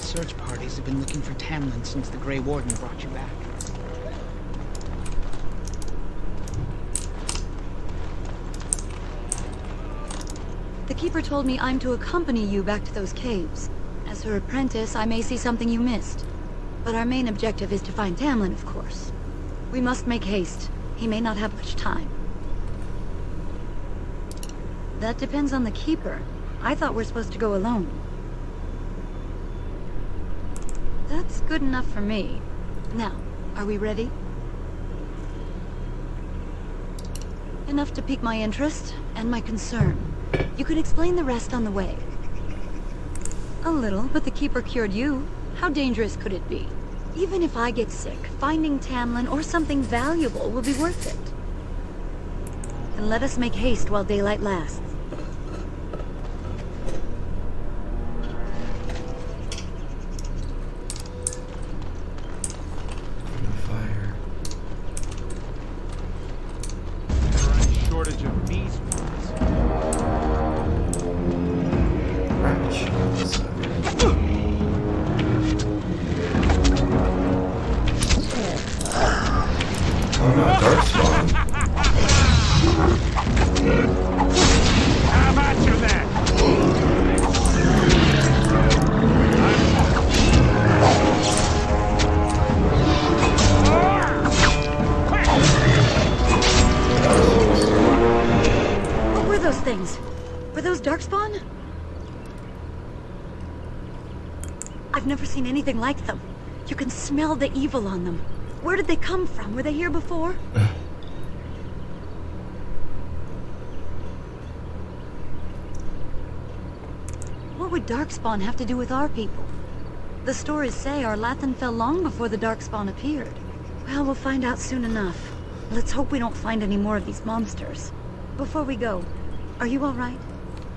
Search parties have been looking for Tamlin since the Grey Warden brought you back. The Keeper told me I'm to accompany you back to those caves. As her apprentice, I may see something you missed. But our main objective is to find Tamlin, of course. We must make haste. He may not have much time. That depends on the Keeper. I thought we're supposed to go alone. That's good enough for me. Now, are we ready? Enough to pique my interest and my concern. You could explain the rest on the way. A little, but the Keeper cured you. How dangerous could it be? Even if I get sick, finding Tamlin or something valuable will be worth it. And let us make haste while daylight lasts. Shortage of bees. Oh no, Darkspawn. How about you there? What were those things? Were those Darkspawn? I've never seen anything like them. You can smell the evil on them. Where did they come from? Were they here before? What would Darkspawn have to do with our people? The stories say our Lathan fell long before the Darkspawn appeared. Well, we'll find out soon enough. Let's hope we don't find any more of these monsters. Before we go, are you all right?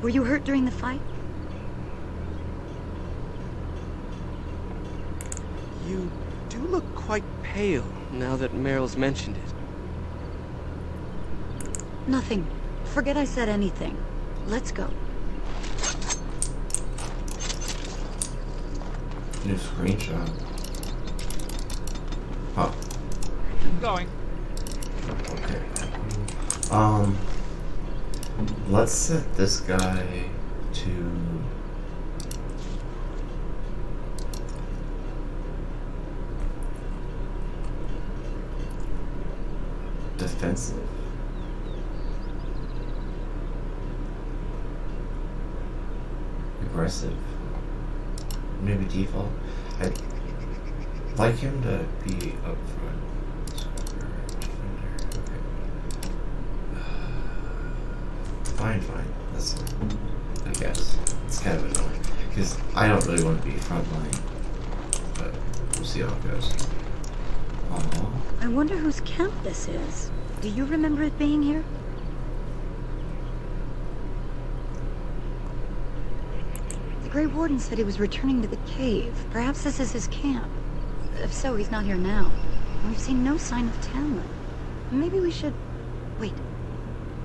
Were you hurt during the fight? You do look quite pale now that Meryl's mentioned it. Nothing. Forget I said anything. Let's go. New screenshot. Huh. Going. Okay. Let's set this guy to defensive. Aggressive. Maybe default. I'd like him to be up front. Fine. That's fine. I guess. It's kind of annoying. Because I don't really want to be frontline. But we'll see how it goes. Aww. I wonder whose camp this is. Do you remember it being here? The Grey Warden said he was returning to the cave. Perhaps this is his camp. If so, he's not here now. We've seen no sign of Tamlin. Maybe we should... Wait.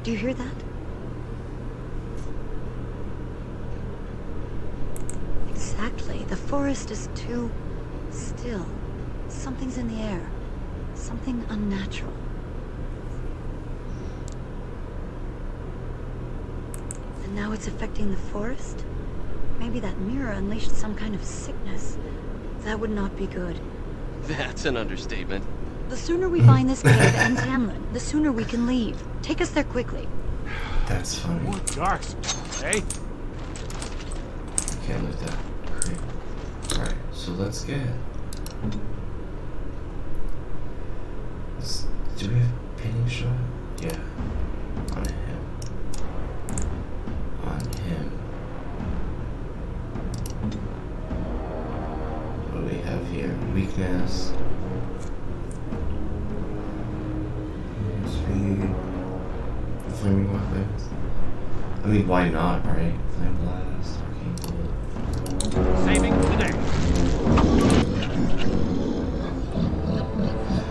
Do you hear that? Exactly. The forest is too... still. Something's in the air. Something unnatural. And now it's affecting the forest? Maybe that mirror unleashed some kind of sickness. That would not be good. That's an understatement. The sooner we find this cave and Tamlin, the sooner we can leave. Take us there quickly. That's funny. More darkspawn, eh? I can't let that creep. Alright, so let's get... Do we have a pinning shot? Yeah. On him. What do we have here? Weakness. Speed. Flaming weapons. I mean, why not, right? Flame blast. Arcane bolt. Saving today.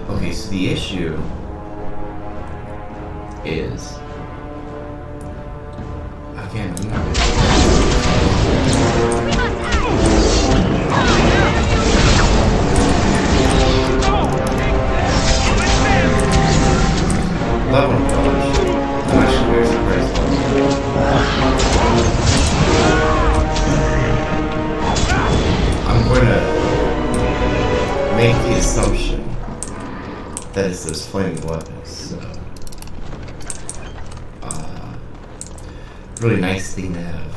Okay, so the issue is again, I'm not that one dodge. I'm actually very surprised. I'm going to make the assumption that it's those flaming weapons, so really nice thing to have.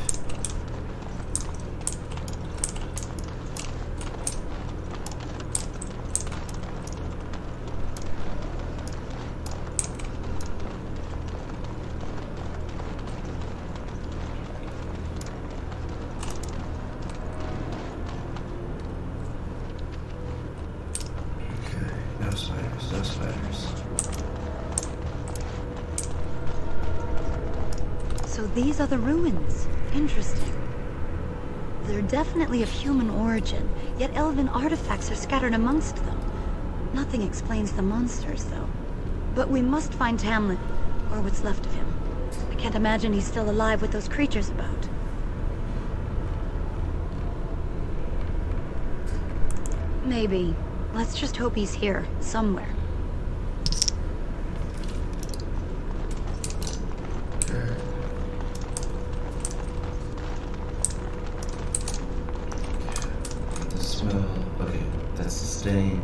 So these are the ruins. Interesting. They're definitely of human origin, yet elven artifacts are scattered amongst them. Nothing explains the monsters, though. But we must find Tamlin, or what's left of him. I can't imagine he's still alive with those creatures about. Maybe. Let's just hope he's here, somewhere. The smell. Okay, that's the stain.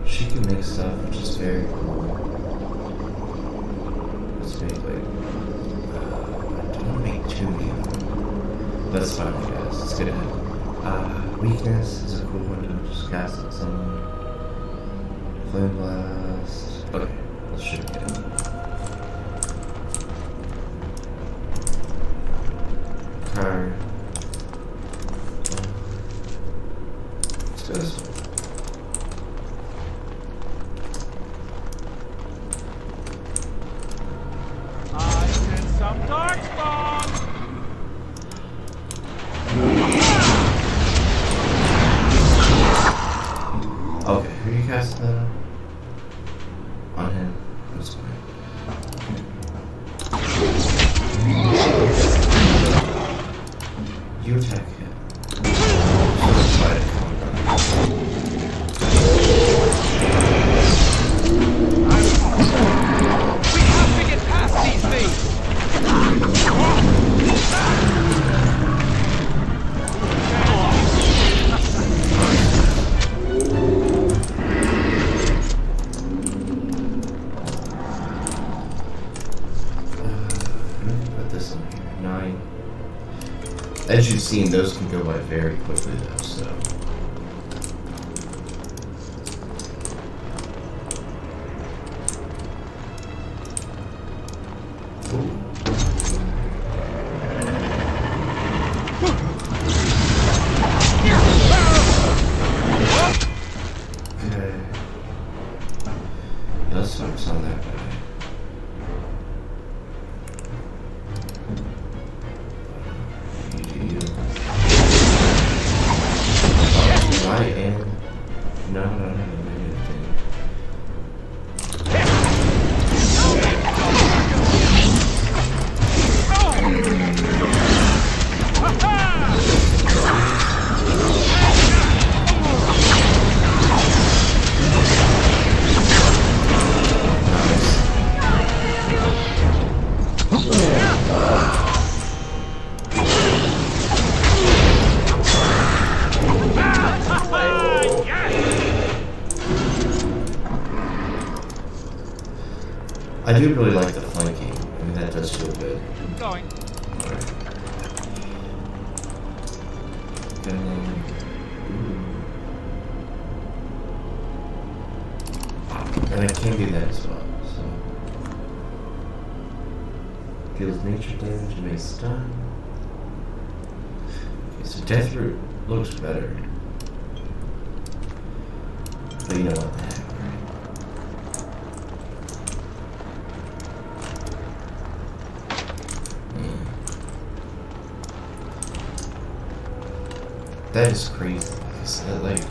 She can make stuff, which is very cool. Let's make like. I don't want to make too many of them. That's fine, guys. It's gonna happen. Weakness is a cool one to just cast at someone. Flame blast. Okay, let's shoot it. Card. Let's go this way. I sense some darkspawn! Okay, who you cast that on him? That's fine. You attack him. So let's try to We have to get past these things! put this on here. 9. As you've seen, those can go by very quickly though, so. Okay. Let's focus on that guy. I am. No. I do really like the flanking. I mean, that does feel good. Going. Alright. And I can do that as well, so. Deals nature damage and may stun. Okay, so Death Root looks better. But you know what the heck, right? That is crazy. Because that, like,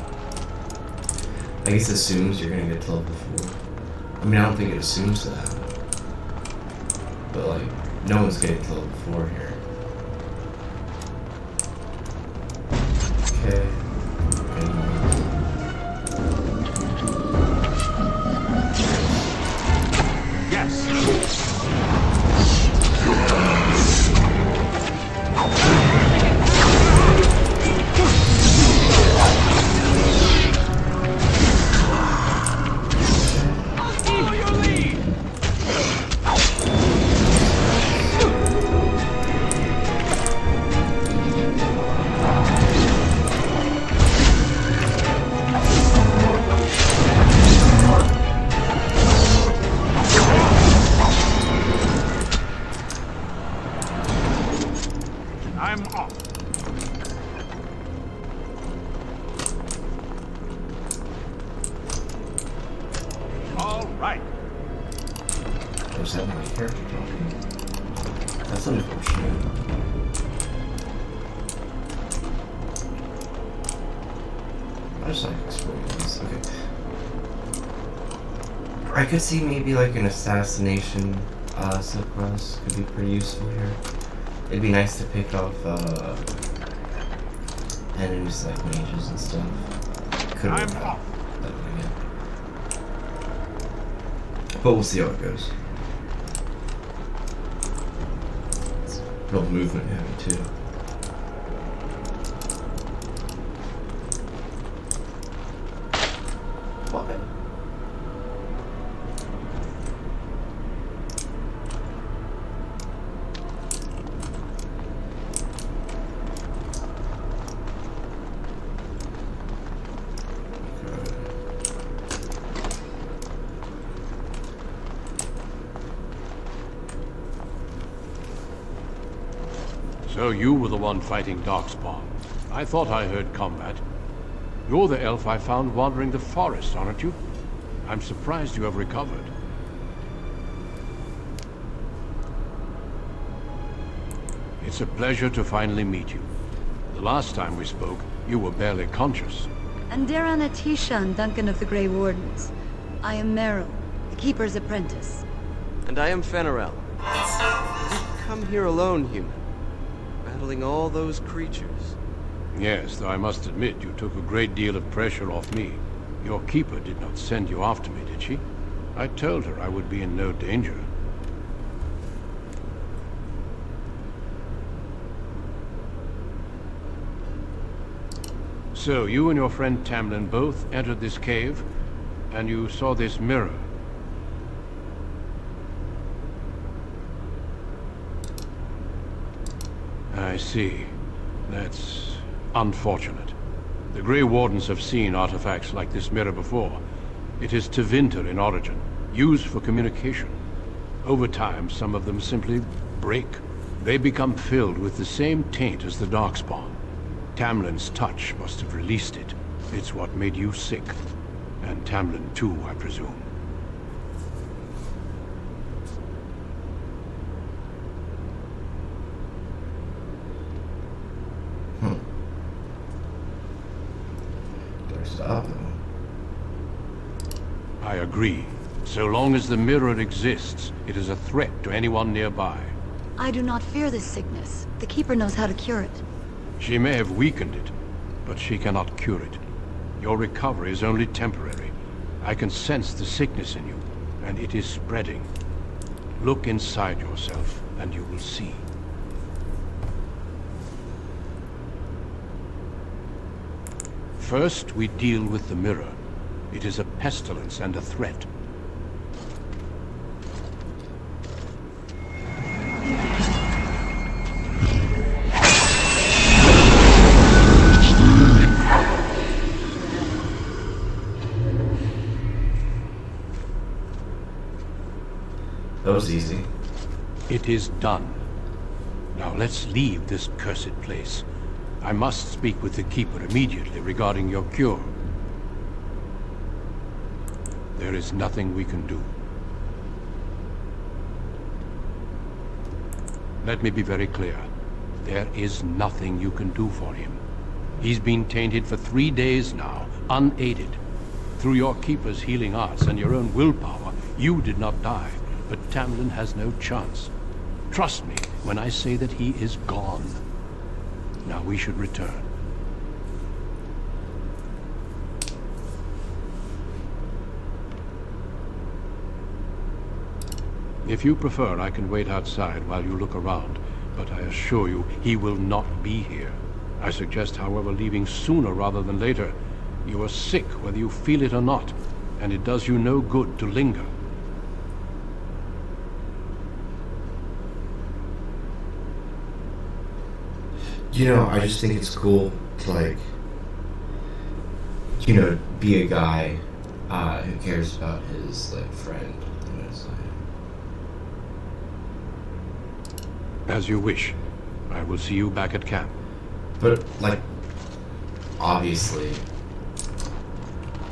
I guess assumes you're gonna get to level 4. I mean, I don't think it assumes that. But, like, no one's getting to level 4 here. Okay. I'm off. All right. Was that my character talking? unfortunate. I just like exploring these. Okay. I could see maybe like an assassination subquest could be pretty useful here. It'd be nice to pick off enemies like mages and stuff. Could work out that one again. But we'll see how it goes. It's real movement heavy too. What? So you were the one fighting Darkspawn. I thought I heard combat. You're the elf I found wandering the forest, aren't you? I'm surprised you have recovered. It's a pleasure to finally meet you. The last time we spoke, you were barely conscious. Andaran Atishan, Duncan of the Grey Wardens. I am Meryl, the Keeper's apprentice. And I am Ferelden. You didn't come here alone, human. Battling all those creatures. Yes, though I must admit you took a great deal of pressure off me. Your keeper did not send you after me, did she? I told her I would be in no danger. So, you and your friend Tamlin both entered this cave, and you saw this mirror. I see. That's unfortunate. The Grey Wardens have seen artifacts like this mirror before. It is Tevinter in origin, used for communication. Over time, some of them simply break. They become filled with the same taint as the Darkspawn. Tamlin's touch must have released it. It's what made you sick. And Tamlin too, I presume. I agree. So long as the mirror exists, it is a threat to anyone nearby. I do not fear this sickness. The Keeper knows how to cure it. She may have weakened it, but she cannot cure it. Your recovery is only temporary. I can sense the sickness in you, and it is spreading. Look inside yourself, and you will see. First, we deal with the mirror. It is a pestilence and a threat. That was easy. It is done. Now let's leave this cursed place. I must speak with the Keeper immediately regarding your cure. There is nothing we can do. Let me be very clear. There is nothing you can do for him. He's been tainted for 3 days now, unaided. Through your Keeper's healing arts and your own willpower, you did not die, but Tamlin has no chance. Trust me when I say that he is gone. Now we should return. If you prefer, I can wait outside while you look around, but I assure you, he will not be here. I suggest, however, leaving sooner rather than later. You are sick, whether you feel it or not, and it does you no good to linger. You know, I just think it's cool to, like, you know, be a guy who cares about his, like, friend. You know, it's like... As you wish. I will see you back at camp. But, like, obviously,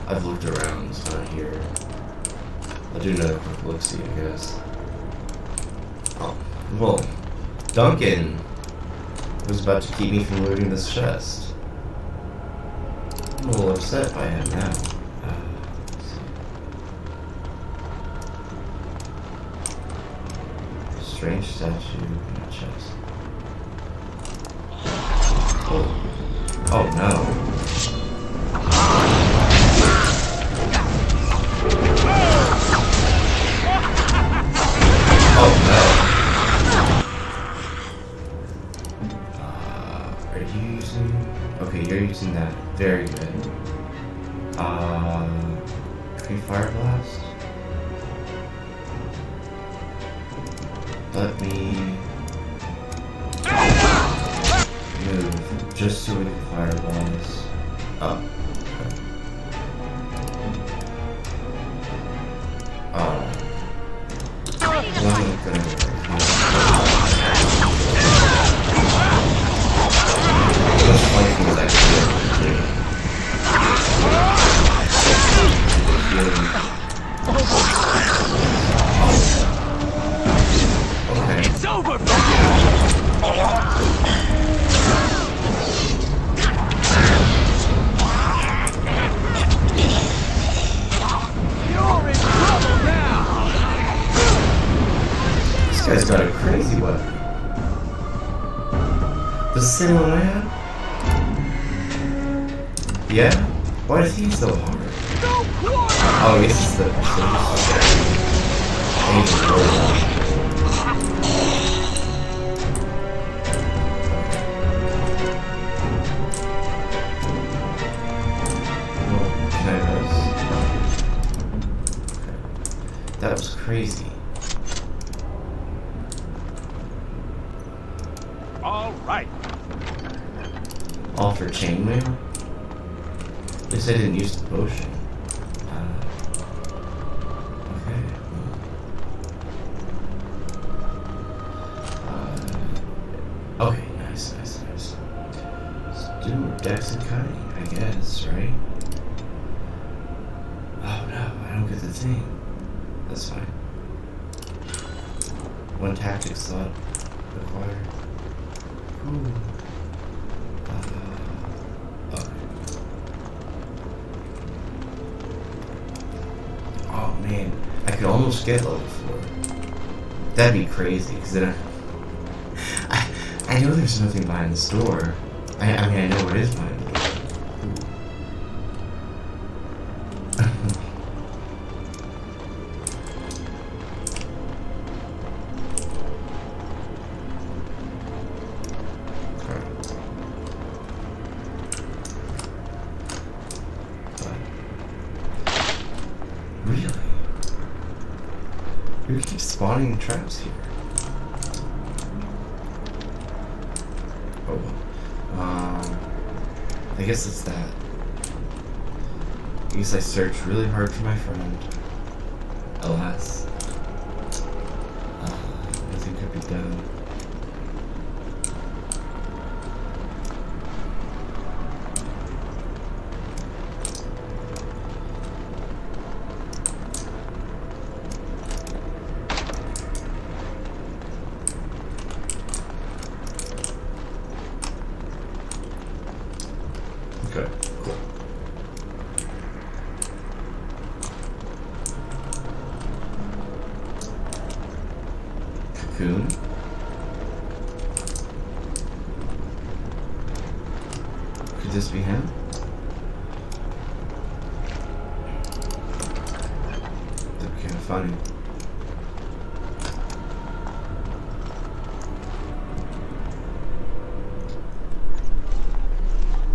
I've looked around, it's not here. I'll do another quick look-see, I guess. Oh, well, Duncan was about to keep me from looting this chest. I'm a little upset by him now. Strange statue in a chest. Oh. Oh no. Oh no. Are you using... Okay, you're using that. Very good. Okay, Fire Blast. Let me move just so we can fireballs. Oh. Oh. This fight was actually okay. It's over for you! You're in trouble now! This guy's got a crazy weapon. The same one I had? Yeah? Why is he so hard? Oh, I guess it's the... That was crazy. All right. All for chainmail? At least I didn't use the potion. Okay. Okay, nice. Let's do Dex and cutting, I guess, right? Oh no, I don't get the thing. That's fine. One tactic slot required. Ooh. Okay. Oh man, I could almost get level 4. That'd be crazy, because then I know there's nothing behind the store. I mean, I know what is behind the door. Who keeps spawning traps here? Oh, I guess it's that. I guess I searched really hard for my friend. Alas, nothing could be done. Okay, cool. Cocoon. Could this be him? That'd be kind of funny.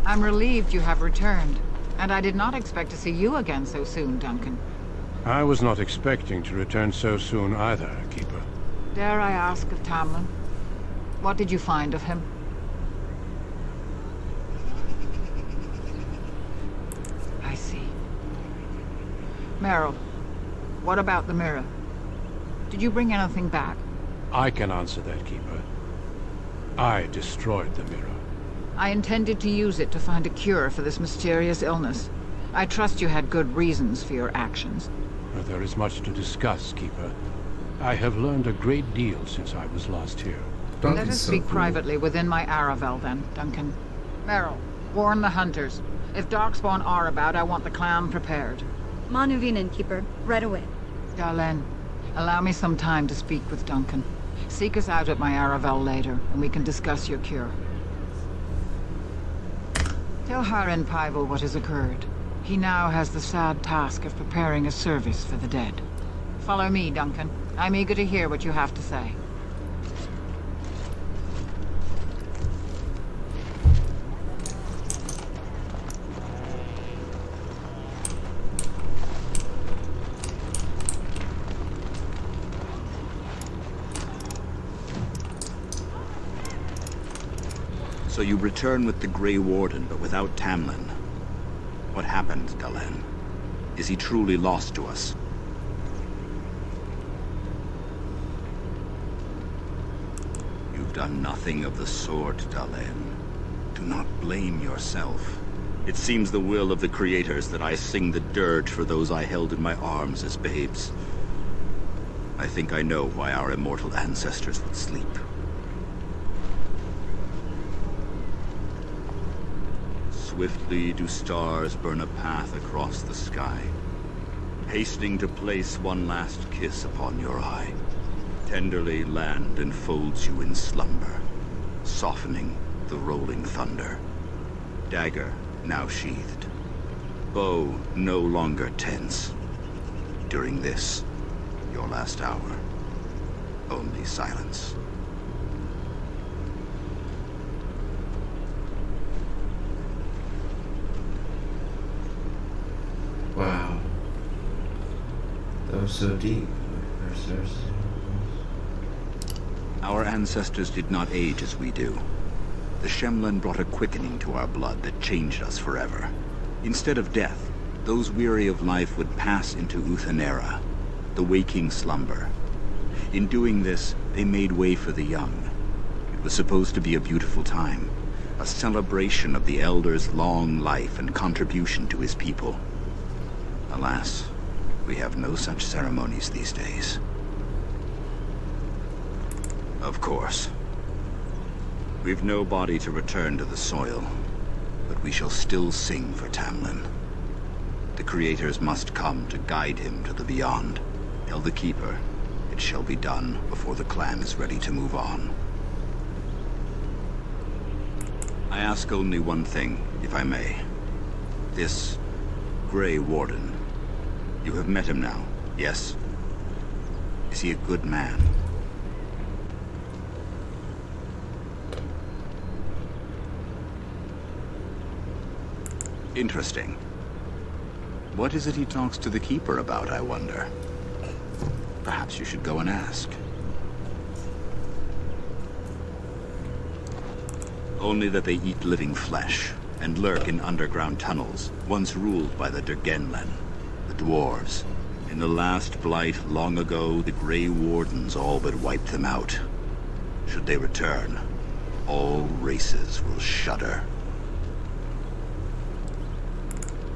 I'm relieved you have returned, and I did not expect to see you again so soon, Duncan. I was not expecting to return so soon either, Keeper. Dare I ask of Tamlin? What did you find of him? I see. Meryl, what about the mirror? Did you bring anything back? I can answer that, Keeper. I destroyed the mirror. I intended to use it to find a cure for this mysterious illness. I trust you had good reasons for your actions. There is much to discuss, Keeper. I have learned a great deal since I was last here. Let us speak privately within my Aravel then, Duncan. Merrill, warn the hunters. If Darkspawn are about, I want the clan prepared. Manuvinen, Keeper. Right away. Dalen, allow me some time to speak with Duncan. Seek us out at my Aravel later, and we can discuss your cure. Tell Harin Pyvel what has occurred. He now has the sad task of preparing a service for the dead. Follow me, Duncan. I'm eager to hear what you have to say. So you return with the Grey Warden, but without Tamlin. What happened, Dalen? Is he truly lost to us? You've done nothing of the sort, Dalen. Do not blame yourself. It seems the will of the Creators that I sing the dirge for those I held in my arms as babes. I think I know why our immortal ancestors would sleep. Swiftly do stars burn a path across the sky, hastening to place one last kiss upon your eye. Tenderly land enfolds you in slumber, softening the rolling thunder. Dagger now sheathed, bow no longer tense. During this, your last hour, only silence. Wow. That was so deep. Our ancestors did not age as we do. The Shemlen brought a quickening to our blood that changed us forever. Instead of death, those weary of life would pass into Uthanera, the waking slumber. In doing this, they made way for the young. It was supposed to be a beautiful time, a celebration of the Elder's long life and contribution to his people. Alas, we have no such ceremonies these days. Of course. We've no body to return to the soil, but we shall still sing for Tamlin. The Creators must come to guide him to the beyond. Tell the Keeper, it shall be done before the clan is ready to move on. I ask only one thing, if I may. This Grey Warden. You have met him now, yes? Is he a good man? Interesting. What is it he talks to the Keeper about, I wonder? Perhaps you should go and ask. Only that they eat living flesh, and lurk in underground tunnels, once ruled by the Dergenlen. The dwarves. In the last blight long ago, the Grey Wardens all but wiped them out. Should they return, all races will shudder.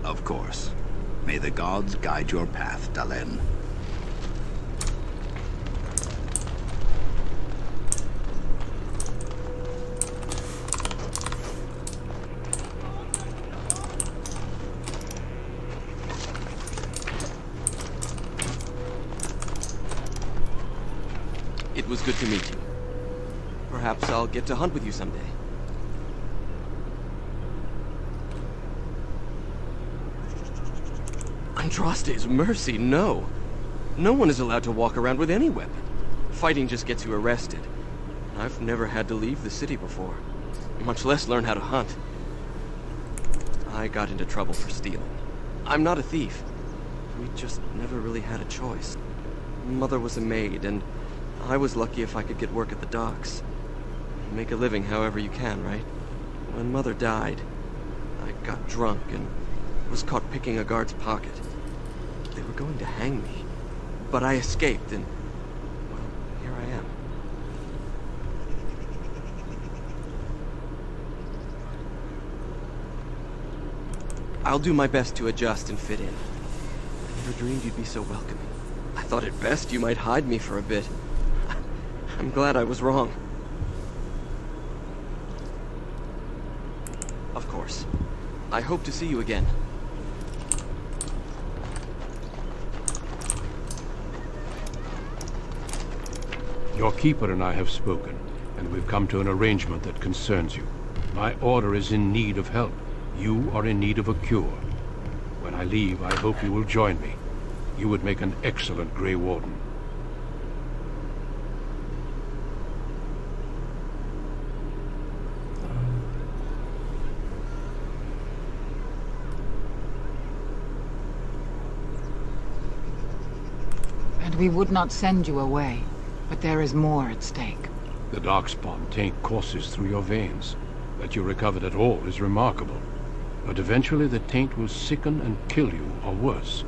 Of course. May the gods guide your path, Dalen. It was good to meet you. Perhaps I'll get to hunt with you someday. Andraste's mercy, no. No one is allowed to walk around with any weapon. Fighting just gets you arrested. I've never had to leave the city before, much less learn how to hunt. I got into trouble for stealing. I'm not a thief. We just never really had a choice. Mother was a maid, and I was lucky if I could get work at the docks. Make a living however you can, right? When Mother died, I got drunk and was caught picking a guard's pocket. They were going to hang me, but I escaped and, well, here I am. I'll do my best to adjust and fit in. I never dreamed you'd be so welcoming. I thought at best you might hide me for a bit. I'm glad I was wrong. Of course. I hope to see you again. Your keeper and I have spoken, and we've come to an arrangement that concerns you. My order is in need of help. You are in need of a cure. When I leave, I hope you will join me. You would make an excellent Grey Warden. And we would not send you away, but there is more at stake. The Darkspawn taint courses through your veins. That you recovered at all is remarkable. But eventually the taint will sicken and kill you, or worse.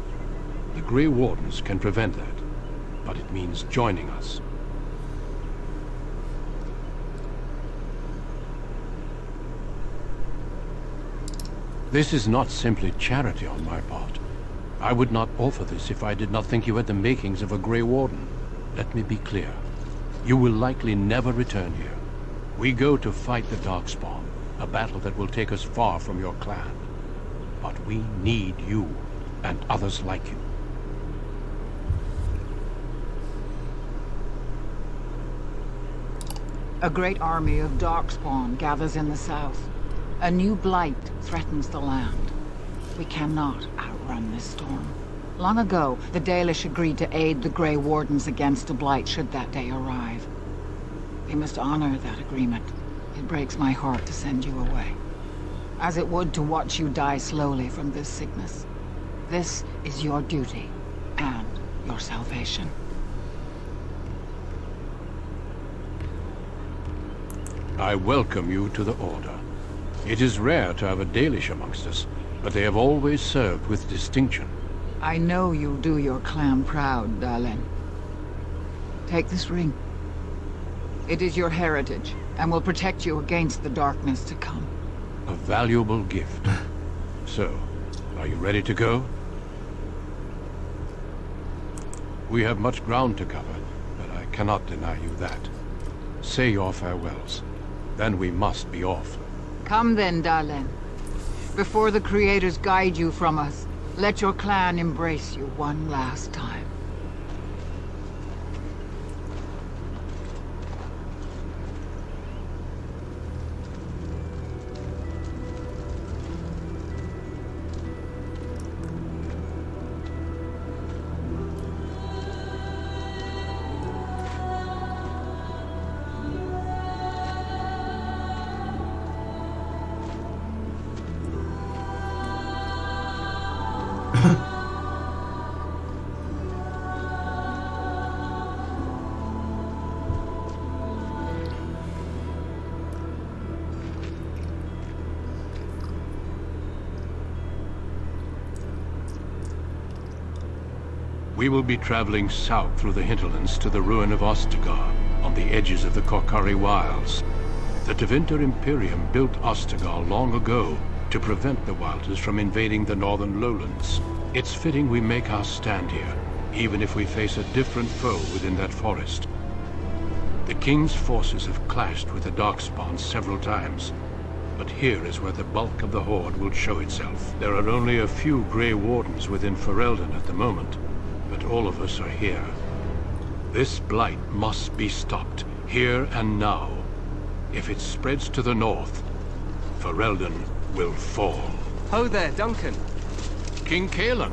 The Grey Wardens can prevent that, but it means joining us. This is not simply charity on my part. I would not offer this if I did not think you had the makings of a Grey Warden. Let me be clear. You will likely never return here. We go to fight the Darkspawn, a battle that will take us far from your clan. But we need you, and others like you. A great army of Darkspawn gathers in the south. A new blight threatens the land. We cannot outrun this storm. Long ago, the Daelish agreed to aid the Grey Wardens against a blight should that day arrive. We must honor that agreement. It breaks my heart to send you away, as it would to watch you die slowly from this sickness. This is your duty, and your salvation. I welcome you to the Order. It is rare to have a Daelish amongst us, but they have always served with distinction. I know you'll do your clan proud, Daelin. Take this ring. It is your heritage, and will protect you against the darkness to come. A valuable gift. So, are you ready to go? We have much ground to cover, but I cannot deny you that. Say your farewells. Then we must be off. Come then, Daelin. Before the Creators guide you from us, let your clan embrace you one last time. We will be traveling south through the hinterlands to the ruin of Ostagar, on the edges of the Korkari Wilds. The Tevinter Imperium built Ostagar long ago to prevent the Wilders from invading the northern lowlands. It's fitting we make our stand here, even if we face a different foe within that forest. The King's forces have clashed with the Darkspawn several times, but here is where the bulk of the Horde will show itself. There are only a few Grey Wardens within Ferelden at the moment, but all of us are here. This blight must be stopped, here and now. If it spreads to the north, Ferelden will fall. Ho there, Duncan. King Kaelan.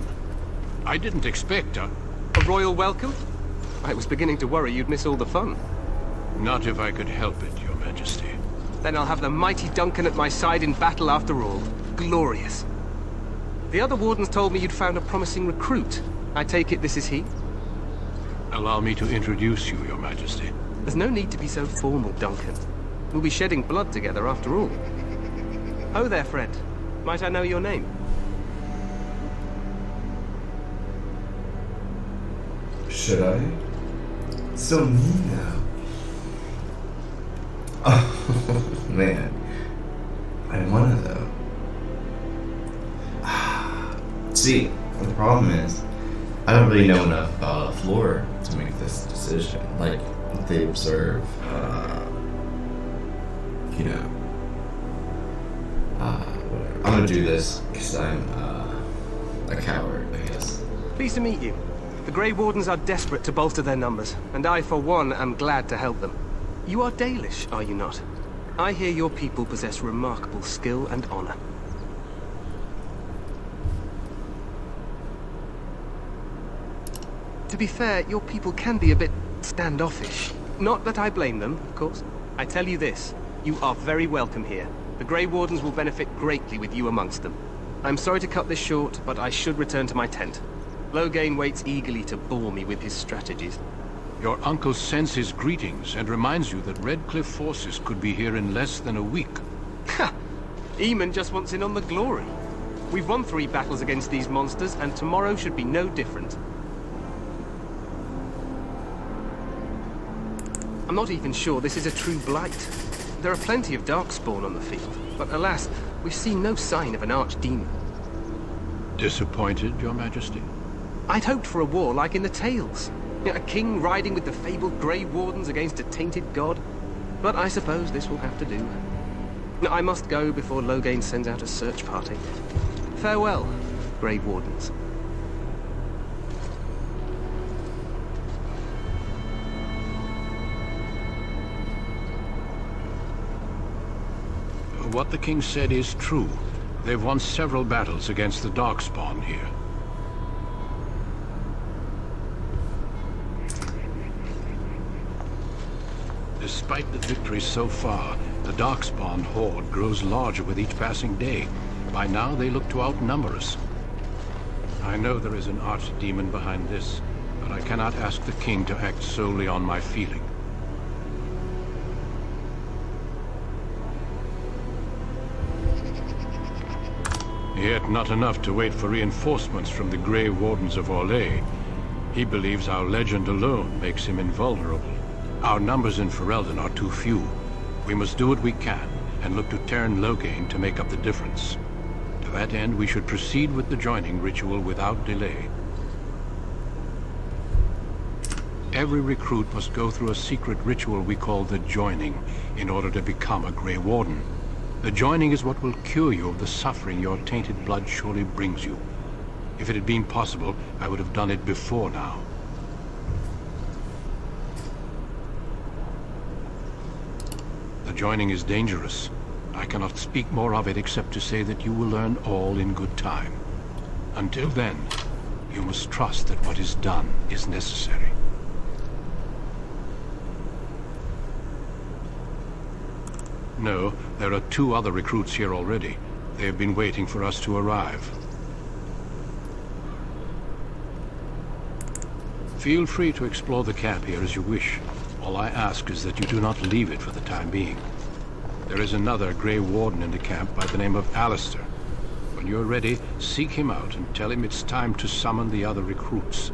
I didn't expect a royal welcome? I was beginning to worry you'd miss all the fun. Not if I could help it, Your Majesty. Then I'll have the mighty Duncan at my side in battle after all. Glorious. The other wardens told me you'd found a promising recruit. I take it this is he? Allow me to introduce you, Your Majesty. There's no need to be so formal, Duncan. We'll be shedding blood together after all. Ho there, friend. Might I know your name? Should I? So mean now. Oh, man. I wanna though. See, the problem is, I don't really know enough about lore to make this decision. Like, they observe, you know, I'm gonna do this because I'm a coward, I guess. Pleased to meet you. The Grey Wardens are desperate to bolster their numbers, and I, for one, am glad to help them. You are Daelish, are you not? I hear your people possess remarkable skill and honor. To be fair, your people can be a bit standoffish. Not that I blame them, of course. I tell you this, you are very welcome here. The Grey Wardens will benefit greatly with you amongst them. I'm sorry to cut this short, but I should return to my tent. Loghain waits eagerly to bore me with his strategies. Your uncle sends his greetings and reminds you that Redcliffe forces could be here in less than a week. Ha! Eamon just wants in on the glory. We've won 3 battles against these monsters, and tomorrow should be no different. I'm not even sure this is a true blight. There are plenty of darkspawn on the field, but alas, we've seen no sign of an archdemon. Disappointed, Your Majesty? I'd hoped for a war like in the tales. A king riding with the fabled Grey Wardens against a tainted god. But I suppose this will have to do. I must go before Loghain sends out a search party. Farewell, Grey Wardens. What the king said is true. They've won several battles against the Darkspawn here. Despite the victories so far, the Darkspawn horde grows larger with each passing day. By now, they look to outnumber us. I know there is an archdemon behind this, but I cannot ask the king to act solely on my feeling. Yet not enough to wait for reinforcements from the Grey Wardens of Orlais. He believes our legend alone makes him invulnerable. Our numbers in Ferelden are too few. We must do what we can, and look to Teyrn Loghain to make up the difference. To that end, we should proceed with the joining ritual without delay. Every recruit must go through a secret ritual we call the joining, in order to become a Grey Warden. The joining is what will cure you of the suffering your tainted blood surely brings you. If it had been possible, I would have done it before now. The joining is dangerous. I cannot speak more of it except to say that you will learn all in good time. Until then, you must trust that what is done is necessary. No, there are 2 other recruits here already. They have been waiting for us to arrive. Feel free to explore the camp here as you wish. All I ask is that you do not leave it for the time being. There is another Grey Warden in the camp by the name of Alistair. When you're ready, seek him out and tell him it's time to summon the other recruits.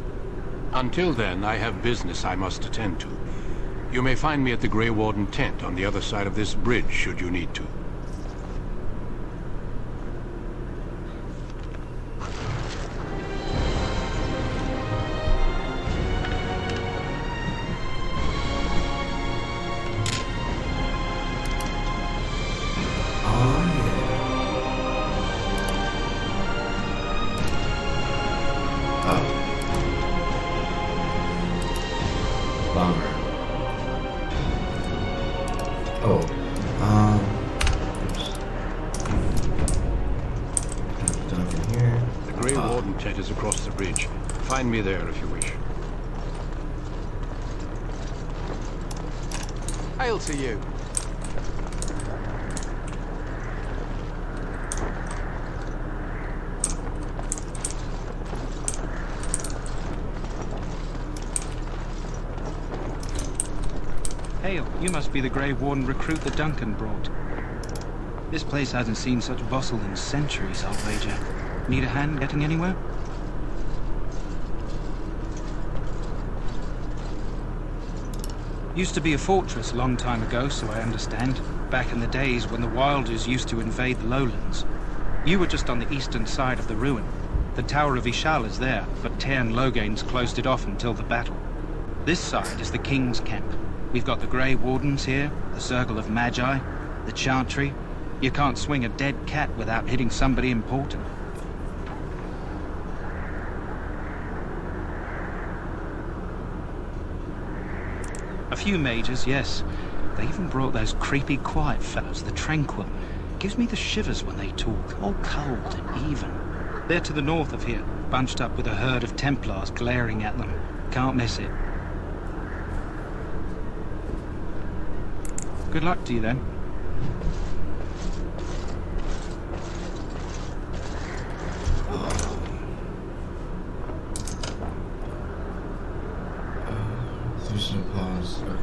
Until then, I have business I must attend to. You may find me at the Grey Warden tent on the other side of this bridge, should you need to. Find me there if you wish. Hail to you. Hail, you must be the Grey Warden recruit that Duncan brought. This place hasn't seen such bustle in centuries, I'll wager. Need a hand getting anywhere? Used to be a fortress a long time ago, so I understand. Back in the days when the Wilders used to invade the lowlands. You were just on the eastern side of the ruin. The Tower of Ishal is there, but Teyrn Loghain's closed it off until the battle. This side is the King's camp. We've got the Grey Wardens here, the Circle of Magi, the Chantry, You can't swing a dead cat without hitting somebody important. A few mages, yes. They even brought those creepy quiet fellows, the Tranquil. Gives me the shivers when they talk, all cold and even. They're to the north of here, bunched up with a herd of Templars glaring at them. Can't miss it. Good luck to you then. There's no pause. Okay.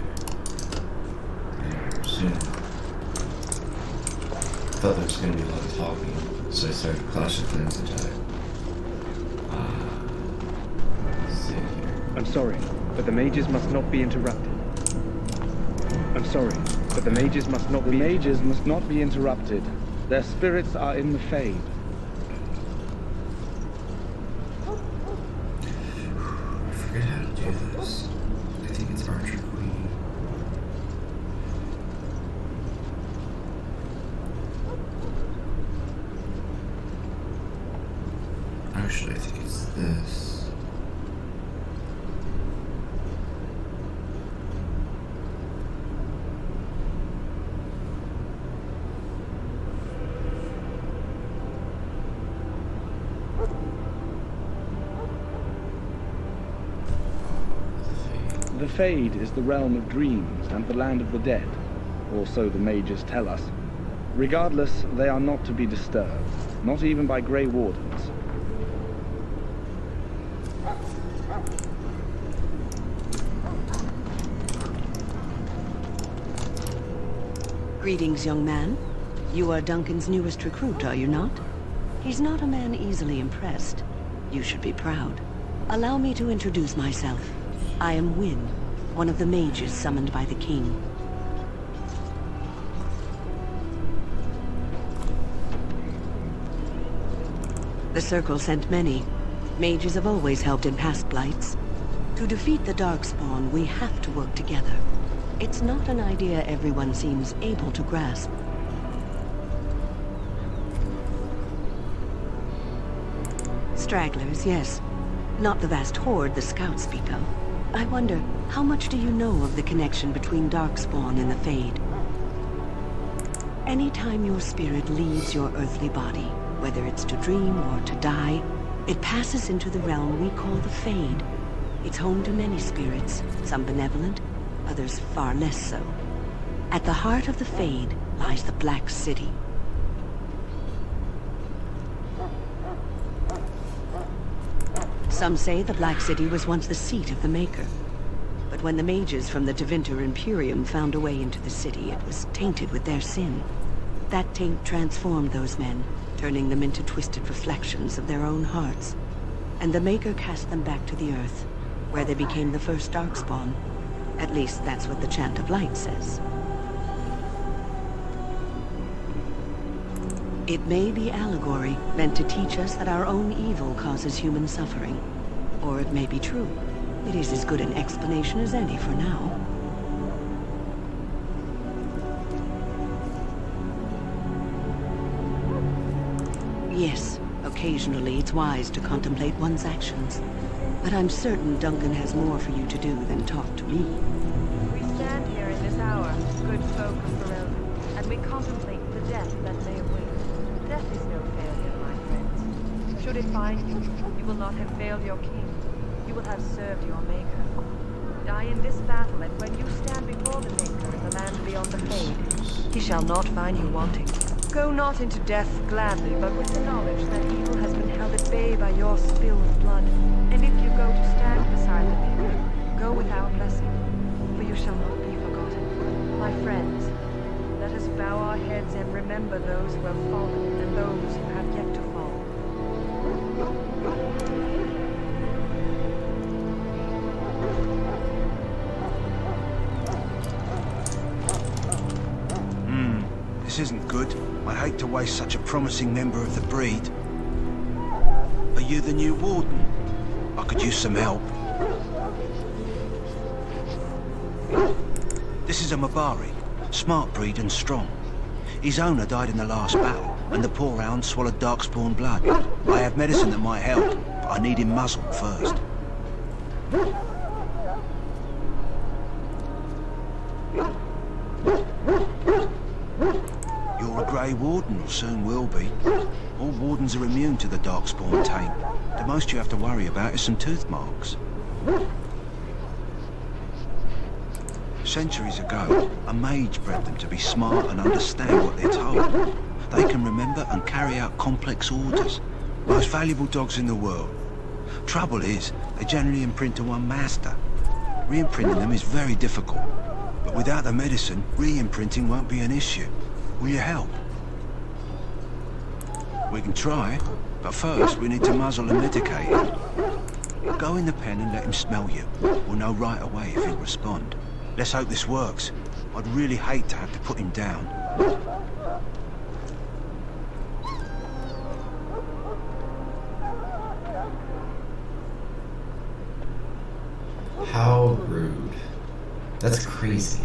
Yeah, soon. Thought there was going to be a lot of talking, so I started Clash of Clans and type. Let's see here. I'm sorry, but the mages must not be interrupted. I'm sorry, but the mages must not be interrupted. Their spirits are in the Fade. I forget how to do this. I think it's Archer Queen. Actually, I think it's this. The Fade is the realm of dreams and the land of the dead, or so the mages tell us. Regardless, they are not to be disturbed, not even by Grey Wardens. Greetings, young man. You are Duncan's newest recruit, are you not? He's not a man easily impressed. You should be proud. Allow me to introduce myself. I am Wynne, one of the mages summoned by the king. The Circle sent many. Mages have always helped in past blights. To defeat the Darkspawn, we have to work together. It's not an idea everyone seems able to grasp. Stragglers, yes. Not the vast horde the scouts speak of. I wonder, how much do you know of the connection between Darkspawn and the Fade? Anytime your spirit leaves your earthly body, whether it's to dream or to die, it passes into the realm we call the Fade. It's home to many spirits, some benevolent, others far less so. At the heart of the Fade lies the Black City. Some say the Black City was once the seat of the Maker. But when the mages from the Tevinter Imperium found a way into the city, it was tainted with their sin. That taint transformed those men, turning them into twisted reflections of their own hearts. And the Maker cast them back to the Earth, where they became the first Darkspawn. At least that's what the Chant of Light says. It may be allegory, meant to teach us that our own evil causes human suffering. Or it may be true. It is as good an explanation as any for now. Yes, occasionally it's wise to contemplate one's actions. But I'm certain Duncan has more for you to do than talk to me. We stand here in this hour, good folk of Ferelden, and we contemplate the death that may await. Death is no failure, my friends. Should it find you, you will not have failed your king. You will have served your Maker. Die in this battle, and when you stand before the Maker in the land beyond the Fade, he shall not find you wanting. Go not into death gladly, but with the knowledge that evil has been held at bay by your spilled blood. And if you go to stand beside the Maker, go without blessing, for you shall not be forgotten. My friends, let us bow our heads and remember those who have fallen and those who have yet to fall. This isn't good. I hate to waste such a promising member of the breed. Are you the new warden? I could use some help. This is a Mabari. Smart breed and strong. His owner died in the last battle, and the poor hound swallowed darkspawn blood. I have medicine that might help, but I need him muzzled first. You're a Grey Warden, or soon will be. All wardens are immune to the darkspawn taint. The most you have to worry about is some tooth marks. Centuries ago, a mage bred them to be smart and understand what they're told. They can remember and carry out complex orders. Most valuable dogs in the world. Trouble is, they generally imprint to one master. Re-imprinting them is very difficult. But without the medicine, re-imprinting won't be an issue. Will you help? We can try, but first we need to muzzle and medicate him. Go in the pen and let him smell you. We'll know right away if he'll respond. Let's hope this works. I'd really hate to have to put him down. How rude. That's crazy.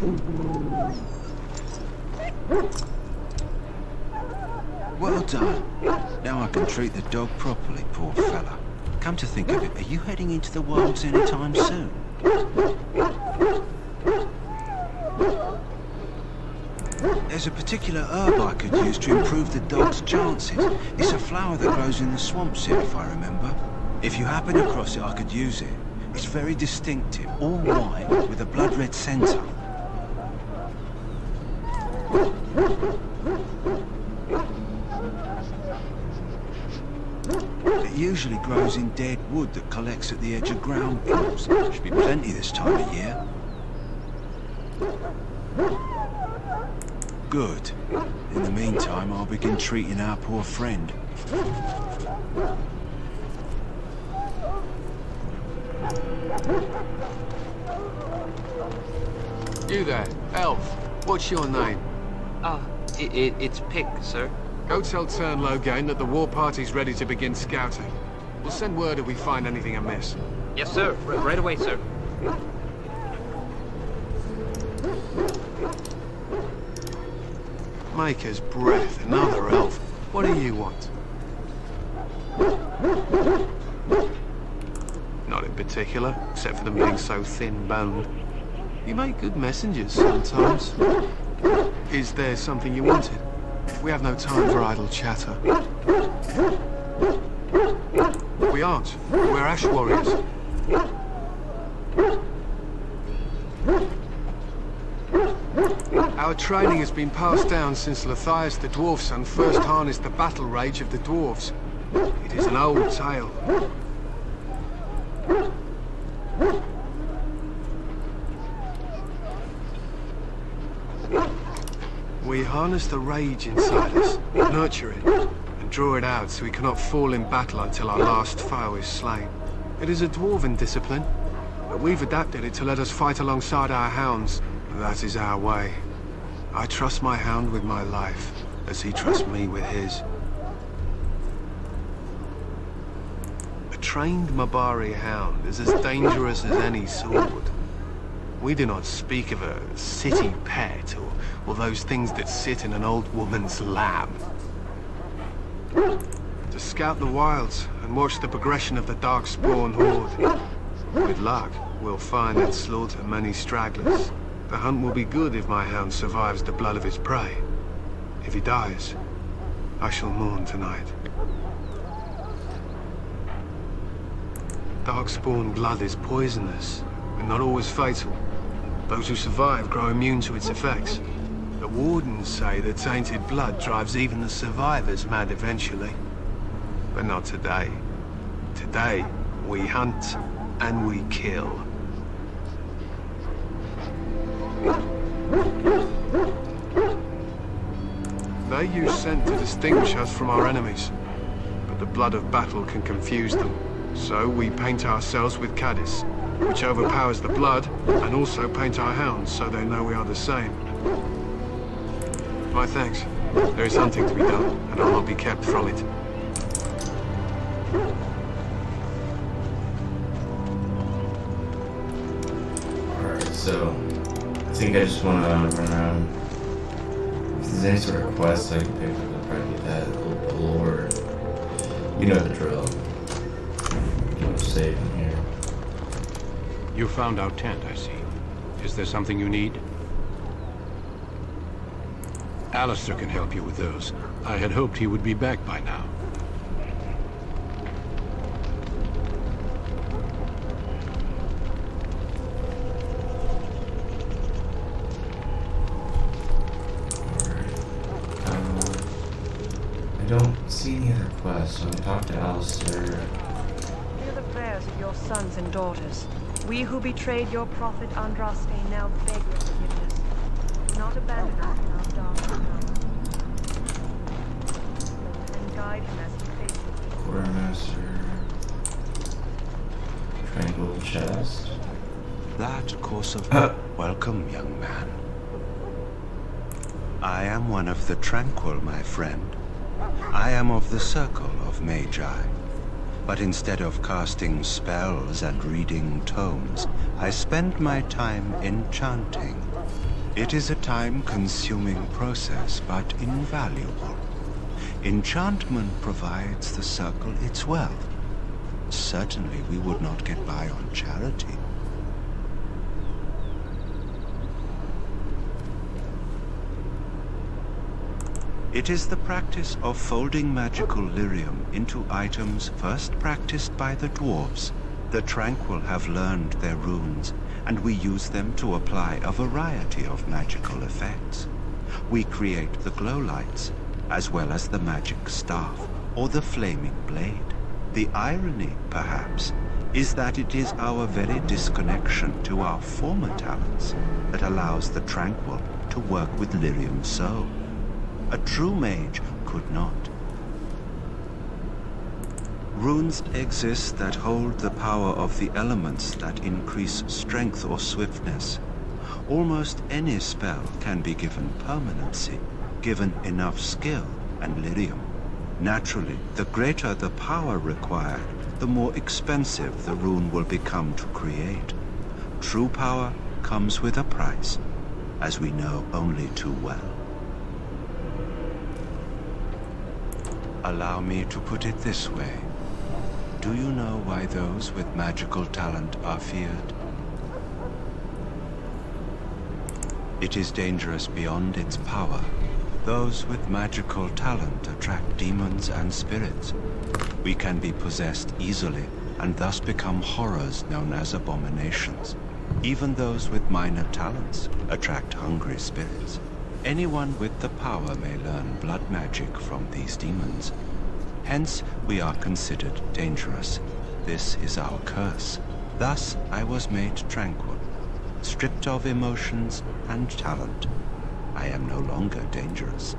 Well done. Now I can treat the dog properly, poor fella. Come to think of it, are you heading into the wilds anytime soon? There's a particular herb I could use to improve the dog's chances. It's a flower that grows in the swamps here, if I remember. If you happen across it, I could use it. It's very distinctive, all white, with a blood-red centre. It usually grows in dead wood that collects at the edge of ground pools. Should be plenty this time of year. Good. In the meantime, I'll begin treating our poor friend. You there, elf. What's your name? It's Pick, sir. Go tell Tern Logain that the war party's ready to begin scouting. We'll send word if we find anything amiss. Yes, sir. Right away, sir. Maker's breath, another elf. What do you want? Not in particular, except for them being so thin-boned. You make good messengers sometimes. Is there something you wanted? We have no time for idle chatter. We aren't. We're ash warriors. Our training has been passed down since Lethias the Dwarf Son first harnessed the battle rage of the dwarves. It is an old tale. We harness the rage inside us, nurture it, and draw it out so we cannot fall in battle until our last foe is slain. It is a dwarven discipline, but we've adapted it to let us fight alongside our hounds. That is our way. I trust my hound with my life, as he trusts me with his. A trained Mabari hound is as dangerous as any sword. We do not speak of a city pet or those things that sit in an old woman's lap. To scout the wilds and watch the progression of the darkspawn horde. With luck, we'll find and slaughter many stragglers. The hunt will be good if my hound survives the blood of his prey. If he dies, I shall mourn tonight. Darkspawn blood is poisonous, but not always fatal. Those who survive grow immune to its effects. The wardens say that tainted blood drives even the survivors mad eventually. But not today. Today, we hunt and we kill. They use scent to distinguish us from our enemies, but the blood of battle can confuse them. So we paint ourselves with caddis, which overpowers the blood, and also paint our hounds so they know we are the same. My thanks. There is hunting to be done, and I'll not be kept from it. Alright, so I think I just want to run around. This there's any sort of quest I can pick up to try to get that little lore. You know the drill. No saving here. You found our tent, I see. Is there something you need? Alistair can help you with those. I had hoped he would be back by now. I don't see any other quests, so I'm gonna talk to Alistair. Hear the prayers of your sons and daughters. We who betrayed your prophet Andraste now beg your forgiveness. Do not abandon us in our dark hour. And guide him as he faces Quartermaster. Tranquil chest. That course of... Welcome, young man. I am one of the Tranquil, my friend. I am of the Circle of Magi. But instead of casting spells and reading tomes, I spend my time enchanting. It is a time-consuming process, but invaluable. Enchantment provides the Circle its wealth. Certainly we would not get by on charity. It is the practice of folding magical lyrium into items first practiced by the dwarves. The Tranquil have learned their runes, and we use them to apply a variety of magical effects. We create the glow lights, as well as the magic staff, or the flaming blade. The irony, perhaps, is that it is our very disconnection to our former talents that allows the Tranquil to work with lyrium so. A true mage could not. Runes exist that hold the power of the elements that increase strength or swiftness. Almost any spell can be given permanency, given enough skill and lyrium. Naturally, the greater the power required, the more expensive the rune will become to create. True power comes with a price, as we know only too well. Allow me to put it this way. Do you know why those with magical talent are feared? It is dangerous beyond its power. Those with magical talent attract demons and spirits. We can be possessed easily, and thus become horrors known as abominations. Even those with minor talents attract hungry spirits. Anyone with the power may learn blood magic from these demons. Hence, we are considered dangerous. This is our curse. Thus, I was made tranquil, stripped of emotions and talent. I am no longer dangerous.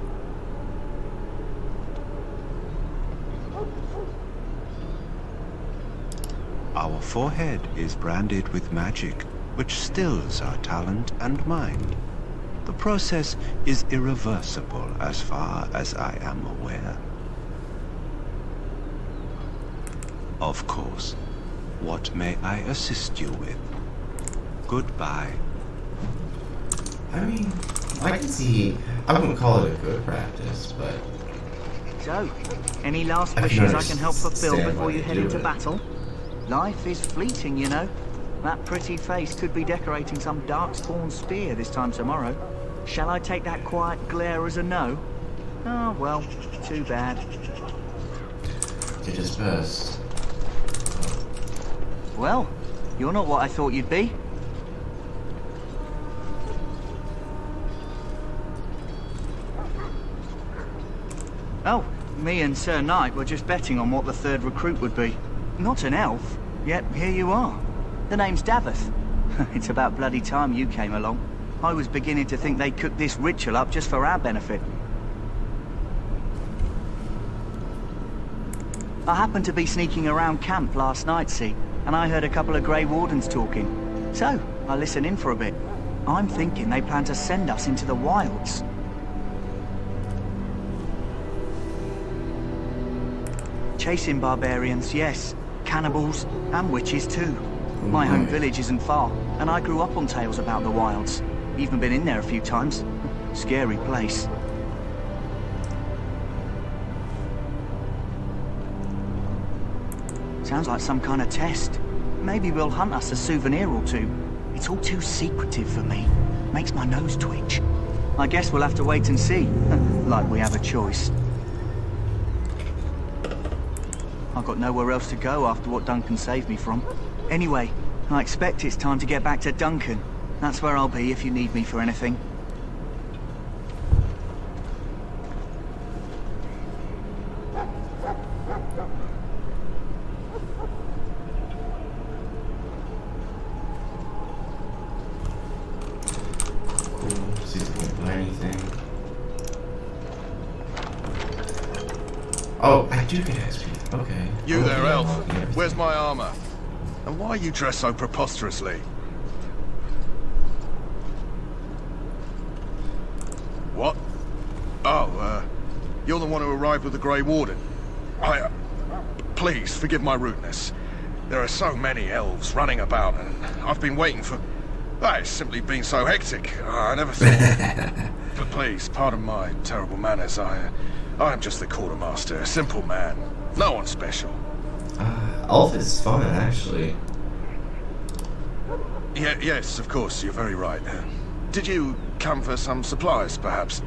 Our forehead is branded with magic, which stills our talent and mind. The process is irreversible as far as I am aware. Of course. What may I assist you with? Goodbye. I mean, I can see... I wouldn't call it a good practice, but... So, any last wishes I can help fulfill before you head into battle? Life is fleeting, you know. That pretty face could be decorating some darkspawn spear this time tomorrow. Shall I take that quiet glare as a no? Oh, well, too bad. It is best. Well, you're not what I thought you'd be. Oh, me and Sir Knight were just betting on what the third recruit would be. Not an elf, yet here you are. The name's Daveth. It's about bloody time you came along. I was beginning to think they cooked this ritual up just for our benefit. I happened to be sneaking around camp last night, see, and I heard a couple of Grey Wardens talking. So, I listened in for a bit. I'm thinking they plan to send us into the wilds. Chasing barbarians, yes. Cannibals, and witches too. My home village isn't far, and I grew up on tales about the wilds. Even been in there a few times. Scary place. Sounds like some kind of test. Maybe we'll hunt us a souvenir or two. It's all too secretive for me. Makes my nose twitch. I guess we'll have to wait and see. Like we have a choice. I've got nowhere else to go after what Duncan saved me from. Anyway, I expect it's time to get back to Duncan. That's where I'll be if you need me for anything. See if we can buy anything. Oh, I do get XP. Okay. You there, yeah, elf. yeah. Where's my armor? And why are you dressed so preposterously? What? Oh, you're the one who arrived with the Grey Warden. Please, forgive my rudeness. There are so many elves running about, and I've been waiting for... It's simply been so hectic. I never thought... But please, pardon my terrible manners. I'm just the quartermaster, a simple man. No one special. Elf is fun, actually. Yes, of course, you're very right. Did you come for some supplies, perhaps?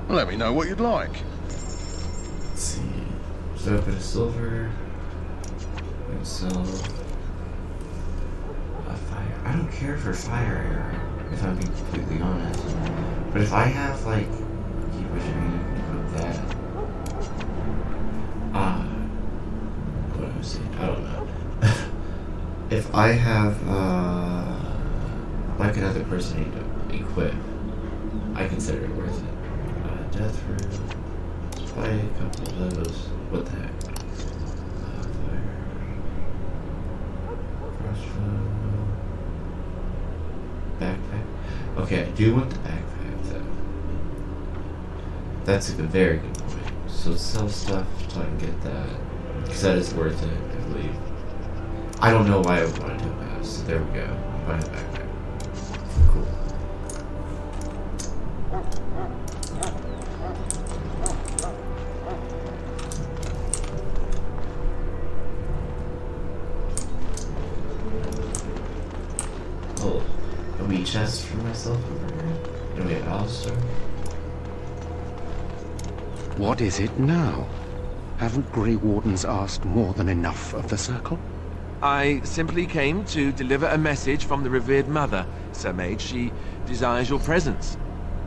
Let me know what you'd like. Let's see. So a bit of silver. And so a fire. I don't care for fire arrow, if I'm being completely honest. But if I have like keep wishing I could put that. What am I saying? I don't know. If I have like another person need to equip, I consider it worth it. Death room. Buy a couple of those. What the heck? Fire. Crossbow. Backpack. Okay, I do want the backpack though. That's a very good point. So sell stuff so I can get that. Because that is worth it, I believe. I don't know why I would want to do that. So there we go. Buy the backpack. Cool. A wee chest for myself over here. And we have Alistair. What is it now? Haven't Grey Wardens asked more than enough of the Circle? I simply came to deliver a message from the revered mother, Sir Mage. She desires your presence.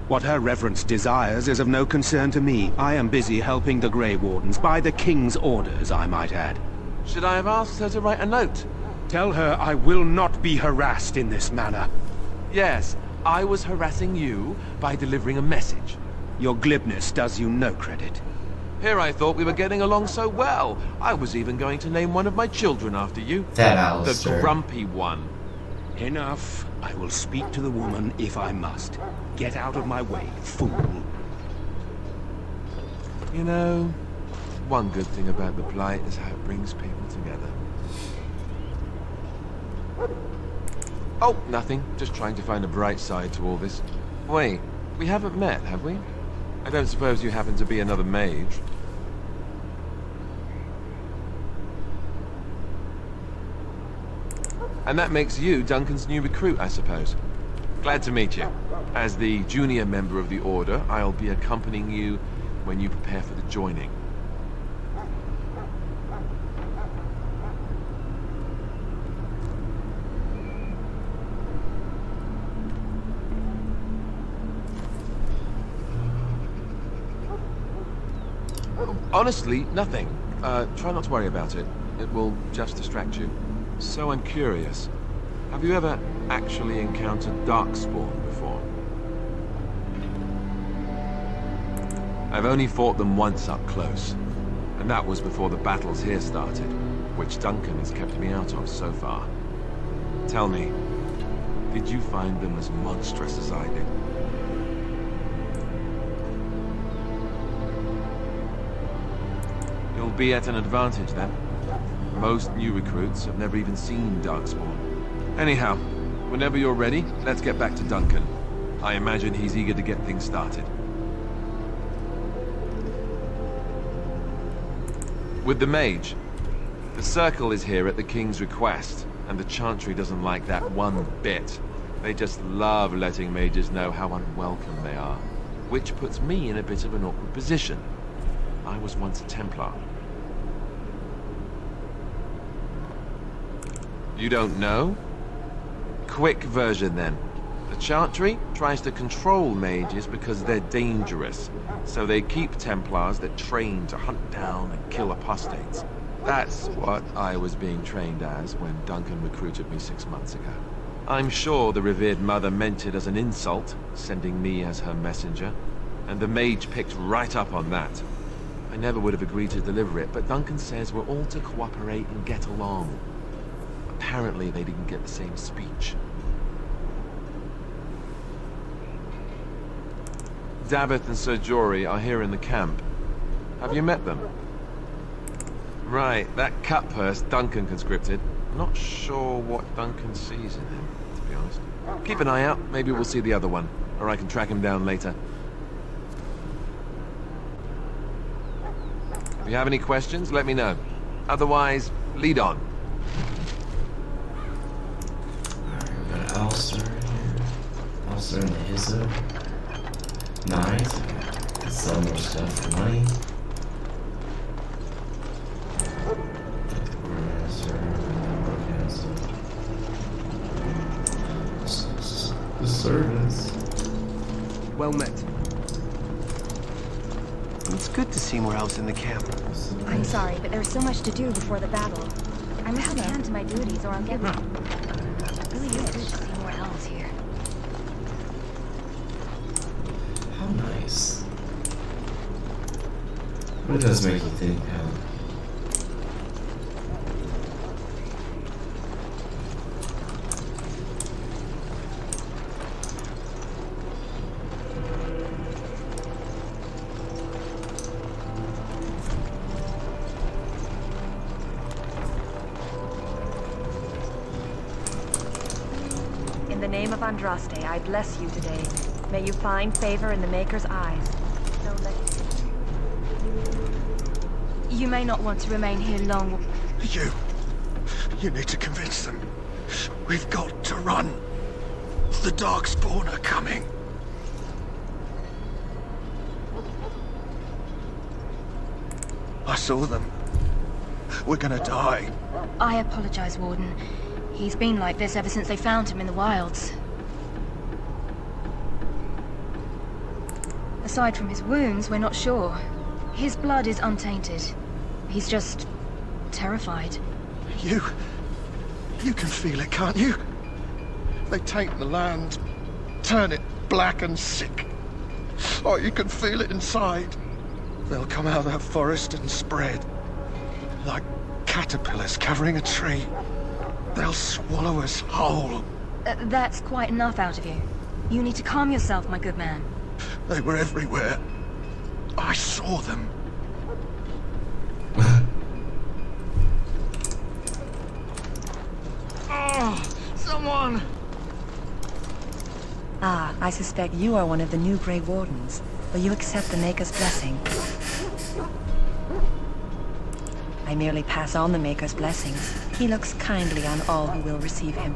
What her reverence desires is of no concern to me. I am busy helping the Grey Wardens, by the King's orders, I might add. Should I have asked her to write a note? Tell her I will not be harassed in this manner. Yes, I was harassing you by delivering a message. Your glibness does you no credit. Here I thought we were getting along so well. I was even going to name one of my children after you. That Alistair. The grumpy one. Enough. I will speak to the woman if I must. Get out of my way, fool. You know, one good thing about the Blight is how it brings people together. Oh, nothing. Just trying to find a bright side to all this. Wait, we haven't met, have we? I don't suppose you happen to be another mage? And that makes you Duncan's new recruit, I suppose. Glad to meet you. As the junior member of the Order, I'll be accompanying you when you prepare for the joining. Honestly, nothing. Try not to worry about it. It will just distract you. So I'm curious. Have you ever actually encountered Darkspawn before? I've only fought them once up close. And that was before the battles here started, which Duncan has kept me out of so far. Tell me, did you find them as monstrous as I did? You'll be at an advantage then. Most new recruits have never even seen Darkspawn. Anyhow, Whenever you're ready, let's get back to Duncan. I imagine he's eager to get things started. With the mage, the circle is here at the king's request, and the chantry doesn't like that one bit. They just love letting mages know how unwelcome they are, which puts me in a bit of an awkward position. I was once a Templar. You don't know? Quick version then. The Chantry tries to control mages because they're dangerous, so they keep Templars that train to hunt down and kill apostates. That's what I was being trained as when Duncan recruited me 6 months ago. I'm sure the revered mother meant it as an insult, sending me as her messenger, and the mage picked right up on that. I never would have agreed to deliver it, but Duncan says we're all to cooperate and get along. Apparently they didn't get the same speech. Davith and Sir Jory are here in the camp. Have you met them? Right, that cut-purse Duncan conscripted. Not sure what Duncan sees in him, to be honest. Keep an eye out, maybe we'll see the other one, or I can track him down later. If you have any questions, let me know. Otherwise, lead on. Alright, we got Alistair here. Alistair and the Hizzo. Nice. Let's sell more stuff for money. The servants. Well met. It's good to see more elves in the camp. I'm sorry, but there's so much to do before the battle. I must hand to my duties or I'll get them. It really is good to see more elves here. How nice. But it does make you think, In the name of Andraste, I bless you today. May you find favor in the Maker's eyes. Don't let you may not want to remain here long. You need to convince them. We've got to run. The Darkspawn are coming. I saw them. We're gonna die. I apologize, Warden. He's been like this ever since they found him in the wilds. Aside from his wounds, we're not sure. His blood is untainted. He's just terrified. You can feel it, can't you? They taint the land, turn it black and sick. Oh, you can feel it inside. They'll come out of that forest and spread. Like caterpillars covering a tree. They'll swallow us whole. That's quite enough out of you. You need to calm yourself, my good man. They were everywhere. I saw them. Oh, someone! Ah, I suspect you are one of the new Grey Wardens. Will you accept the Maker's blessing? I merely pass on the Maker's blessings. He looks kindly on all who will receive him.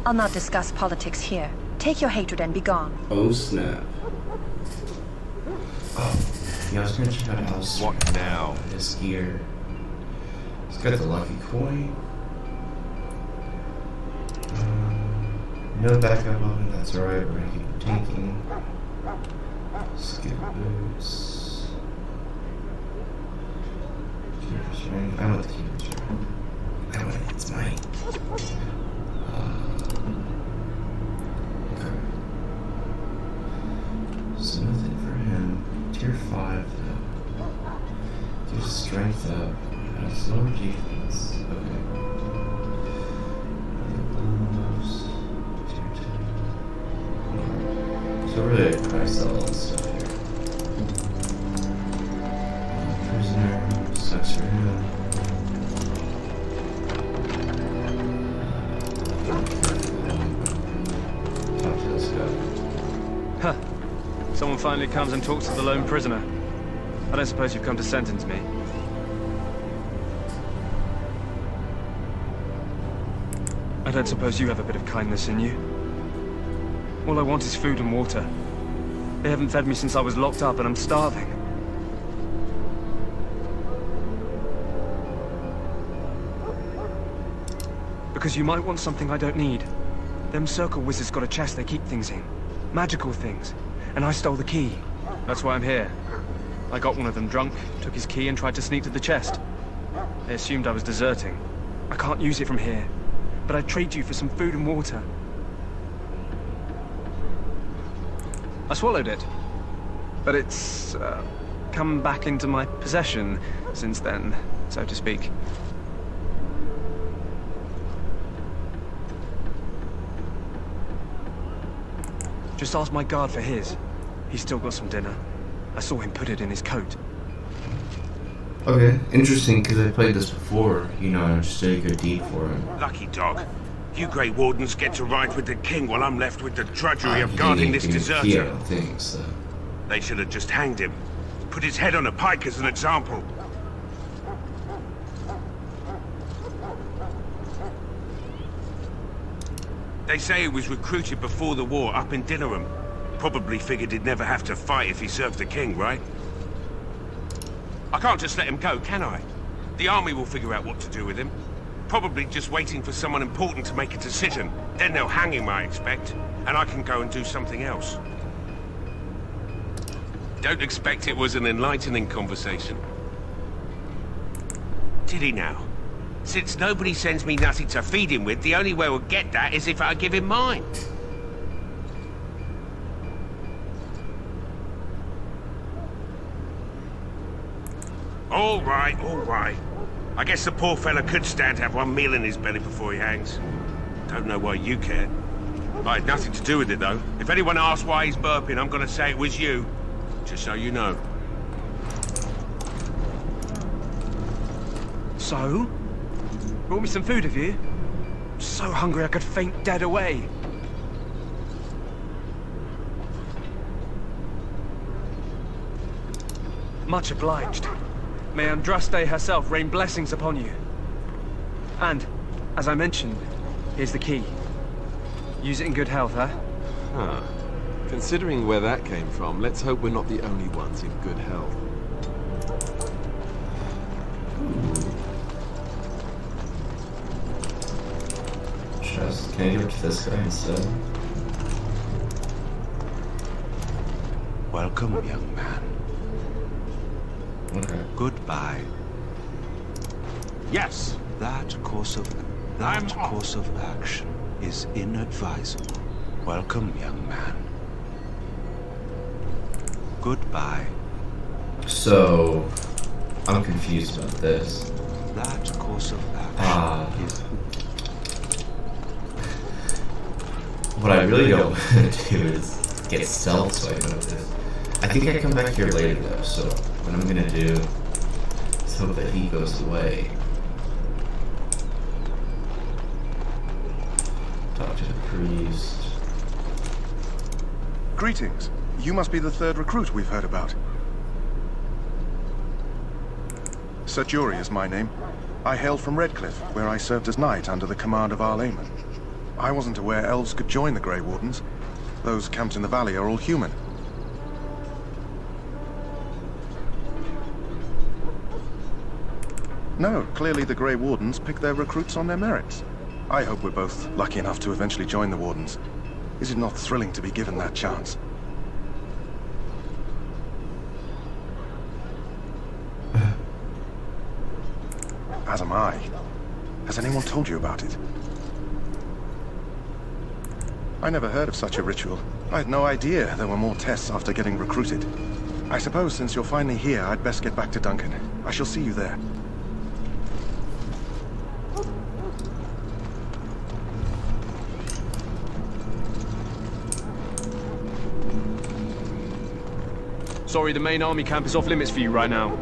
I'll not discuss politics here. Take your hatred and be gone. Oh snap. Oh, yeah, I was gonna check out Alistair. What now? His gear. He's got the lucky coin. No backup weapon, that's alright, we're gonna keep tanking. Skip boots. Keeper's ring. I want the keeper's ring. I want it, it's mine. Okay. So nothing for him. Tier 5 though. Gives strength up. Has lower defense. Okay. Tier 2. Okay. So really I probably sell all this stuff here. Prisoner, sucks for him. someone finally comes and talks to the lone prisoner. I don't suppose you've come to sentence me. I don't suppose you have a bit of kindness in you. All I want is food and water. They haven't fed me since I was locked up and I'm starving. Because you might want something I don't need. Them circle wizards got a chest they keep things in. Magical things. And I stole the key. That's why I'm here. I got one of them drunk, took his key and tried to sneak to the chest. They assumed I was deserting. I can't use it from here. But I'd trade you for some food and water. I swallowed it. But it's come back into my possession since then, so to speak. Just ask my guard for his. He's still got some dinner. I saw him put it in his coat. Okay, interesting, because I played this before. You know, I just did a good deed for him. Lucky dog. You Grey Wardens get to ride with the king while I'm left with the drudgery of guarding this deserter. I don't think so. They should have just hanged him. Put his head on a pike as an example. They say he was recruited before the war up in Dinnerham. Probably figured he'd never have to fight if he served the king, right? I can't just let him go, can I? The army will figure out what to do with him. Probably just waiting for someone important to make a decision. Then they'll hang him, I expect. And I can go and do something else. Don't expect it was an enlightening conversation. Did he now? Since nobody sends me nothing to feed him with, the only way we'll get that is if I give him mine. All right, all right. I guess the poor fella could stand to have one meal in his belly before he hangs. Don't know why you care. I had nothing to do with it, though. If anyone asks why he's burping, I'm gonna say it was you. Just so you know. So? Brought me some food, have you? I'm so hungry I could faint dead away. Much obliged. May Andraste herself rain blessings upon you. And, as I mentioned, here's the key. Use it in good health, huh? Huh. Considering where that came from, let's hope we're not the only ones in good health. Can I give it to this guy instead? Welcome, young man. Okay. Goodbye. Yes. That course of action is inadvisable. Welcome, young man. Goodbye. So, I'm confused about this. That course of action is... What I really don't want to do is get stealth so I know this. I think I come back here later though, so what I'm gonna do is hope that he goes away. Talk to the priest. Greetings. You must be the third recruit we've heard about. Sir Jury is my name. I hail from Redcliffe, where I served as knight under the command of Arlayman. I wasn't aware elves could join the Grey Wardens. Those camped in the valley are all human. No, clearly the Grey Wardens pick their recruits on their merits. I hope we're both lucky enough to eventually join the Wardens. Is it not thrilling to be given that chance? As am I. Has anyone told you about it? I never heard of such a ritual. I had no idea there were more tests after getting recruited. I suppose since you're finally here, I'd best get back to Duncan. I shall see you there. Sorry, the main army camp is off limits for you right now.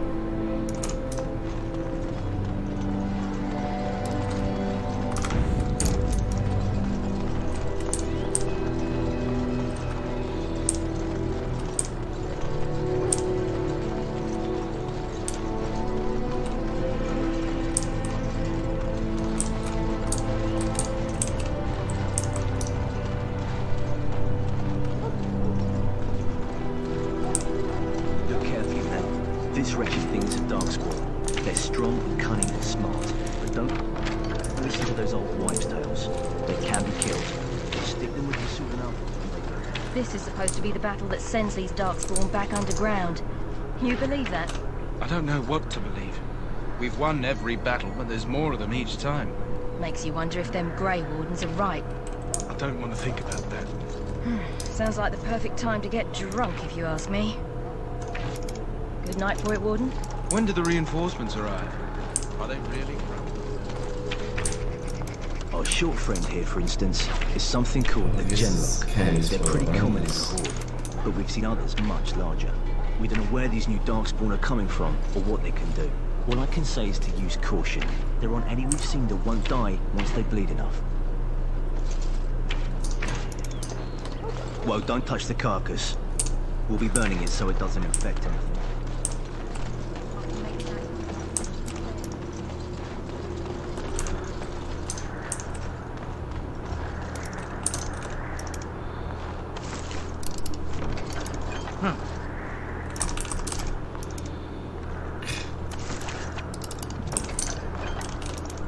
darkspawn. They're strong, cunning, and smart. But don't listen to those old wives' tales. They can be killed. Stick them with your sword and arm. This is supposed to be the battle that sends these darkspawn back underground. You believe that? I don't know what to believe. We've won every battle, but there's more of them each time. Makes you wonder if them Grey Wardens are right. I don't want to think about that. Sounds like the perfect time to get drunk, if you ask me. Good night for it, Warden. When do the reinforcements arrive? Are they really? Our short friend here, for instance, is something called a genlock. They're pretty common in the Horde, but we've seen others much larger. We don't know where these new darkspawn are coming from, or what they can do. All I can say is to use caution. There aren't any we've seen that won't die once they bleed enough. Well, don't touch the carcass. We'll be burning it so it doesn't infect anything.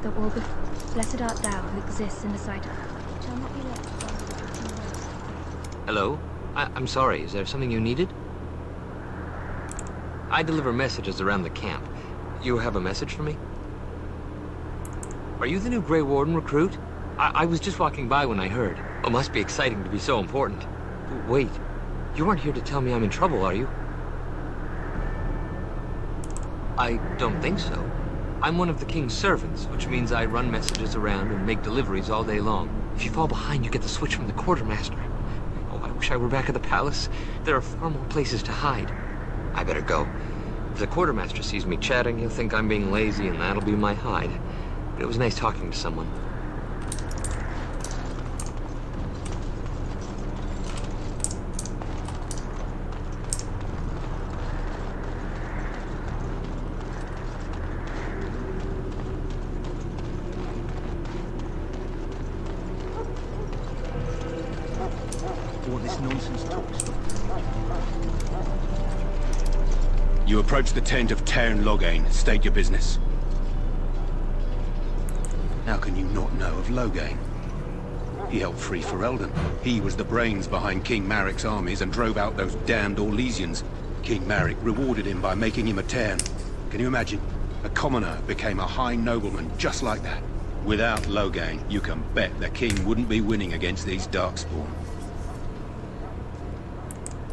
The orb of blessed art thou who exists in the sight of shall not be left. Hello? I'm sorry, is there something you needed? I deliver messages around the camp. You have a message for me? Are you the new Grey Warden recruit? I was just walking by when I heard. Oh, must be exciting to be so important. Wait, you aren't here to tell me I'm in trouble, are you? I don't think so. I'm one of the king's servants, which means I run messages around and make deliveries all day long. If you fall behind, you get the switch from the quartermaster. Oh, I wish I were back at the palace. There are far more places to hide. I better go. If the quartermaster sees me chatting, he'll think I'm being lazy, and that'll be my hide. But it was nice talking to someone. You approach the tent of Tairn Loghain. State your business. How can you not know of Loghain? He helped free Ferelden. He was the brains behind King Maric's armies and drove out those damned Orlesians. King Maric rewarded him by making him a Tairn. Can you imagine? A commoner became a high nobleman just like that. Without Loghain, you can bet the king wouldn't be winning against these darkspawn.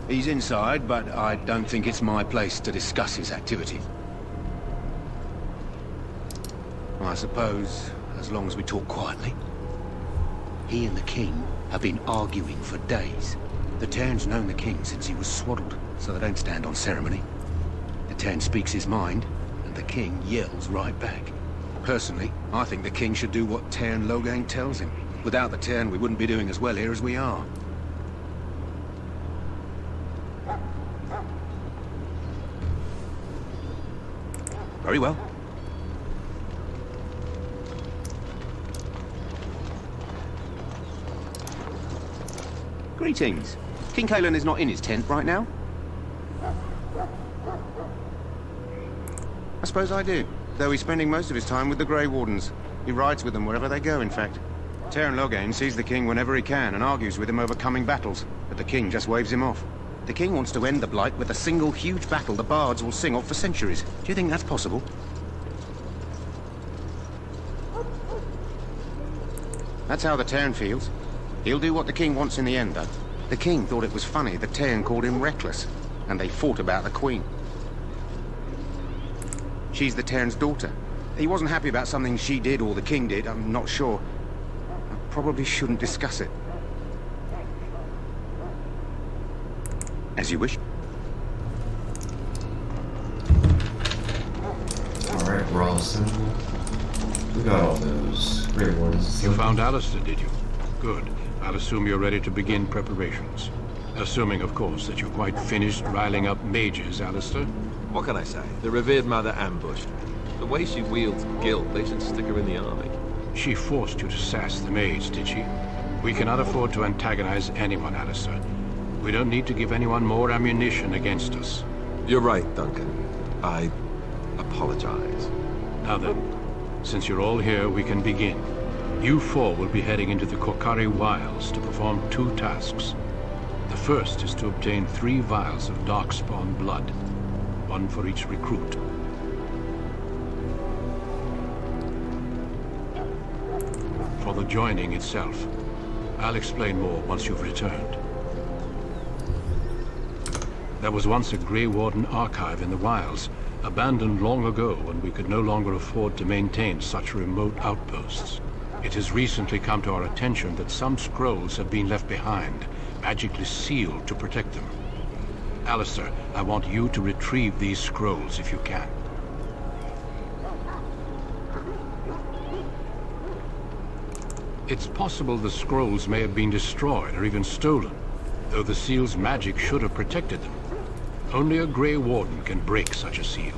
He's inside, but I don't think it's my place to discuss his activity. I suppose, as long as we talk quietly. He and the king have been arguing for days. The Tairn's known the king since he was swaddled, so they don't stand on ceremony. The Tairn speaks his mind, and the king yells right back. Personally, I think the king should do what Tairn Loghain tells him. Without the Tairn, we wouldn't be doing as well here as we are. Very well. Greetings. King Cailan is not in his tent right now? I suppose I do, though he's spending most of his time with the Grey Wardens. He rides with them wherever they go, in fact. Tairn Loghain sees the king whenever he can and argues with him over coming battles, but the king just waves him off. The king wants to end the Blight with a single huge battle the bards will sing of for centuries. Do you think that's possible? That's how the Tairn feels. He'll do what the king wants in the end, though. The king thought it was funny the Tairn called him reckless, and they fought about the queen. She's the Tairn's daughter. He wasn't happy about something she did or the king did, I'm not sure. I probably shouldn't discuss it. As you wish. Alright, we're all assembled. We got all those Grey Wardens. You found Alistair, did you? Good. I'll assume you're ready to begin preparations. Assuming, of course, that you're quite finished riling up mages, Alistair. What can I say? The revered mother ambushed. The way she wields guilt, they should stick her in the army. She forced you to sass the mage, did she? We cannot afford to antagonize anyone, Alistair. We don't need to give anyone more ammunition against us. You're right, Duncan. I apologize. Now then, since you're all here, we can begin. You four will be heading into the Korcari Wilds to perform 2 tasks. The first is to obtain 3 vials of darkspawn blood, 1 for each recruit. For the joining itself, I'll explain more once you've returned. There was once a Grey Warden archive in the wilds, abandoned long ago when we could no longer afford to maintain such remote outposts. It has recently come to our attention that some scrolls have been left behind, magically sealed to protect them. Alistair, I want you to retrieve these scrolls if you can. It's possible the scrolls may have been destroyed or even stolen, though the seal's magic should have protected them. Only a Grey Warden can break such a seal.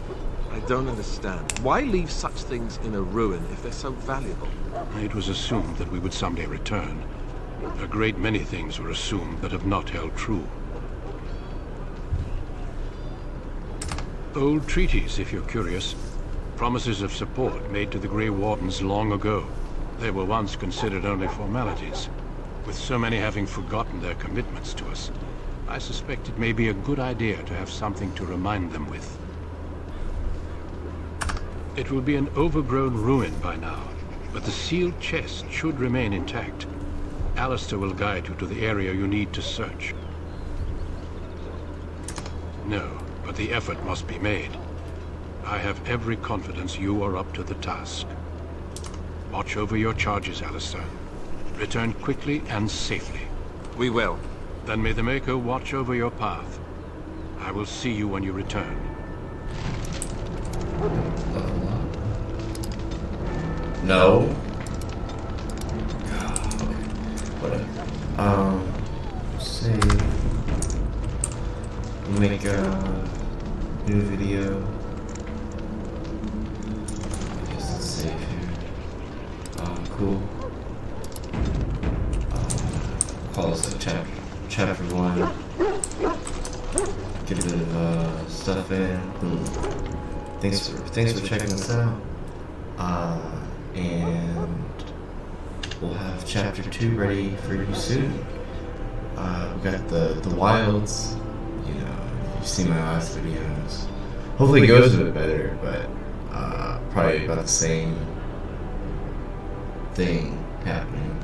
I don't understand. Why leave such things in a ruin if they're so valuable? It was assumed that we would someday return. A great many things were assumed that have not held true. Old treaties, if you're curious. Promises of support made to the Grey Wardens long ago. They were once considered only formalities. With so many having forgotten their commitments to us, I suspect it may be a good idea to have something to remind them with. It will be an overgrown ruin by now, but the sealed chest should remain intact. Alistair will guide you to the area you need to search. No, but the effort must be made. I have every confidence you are up to the task. Watch over your charges, Alistair. Return quickly and safely. We will. Then may the Maker watch over your path. I will see you when you return. No. Whatever. Save. Make a new video. I guess let's save here. Cool. Call this like chapter 1. Get a bit of stuff in. Thanks for checking this out. And we'll have chapter 2 ready for you soon. We got the wilds. You know, you've seen my last videos. Hopefully it goes a bit better, but probably about the same thing happening.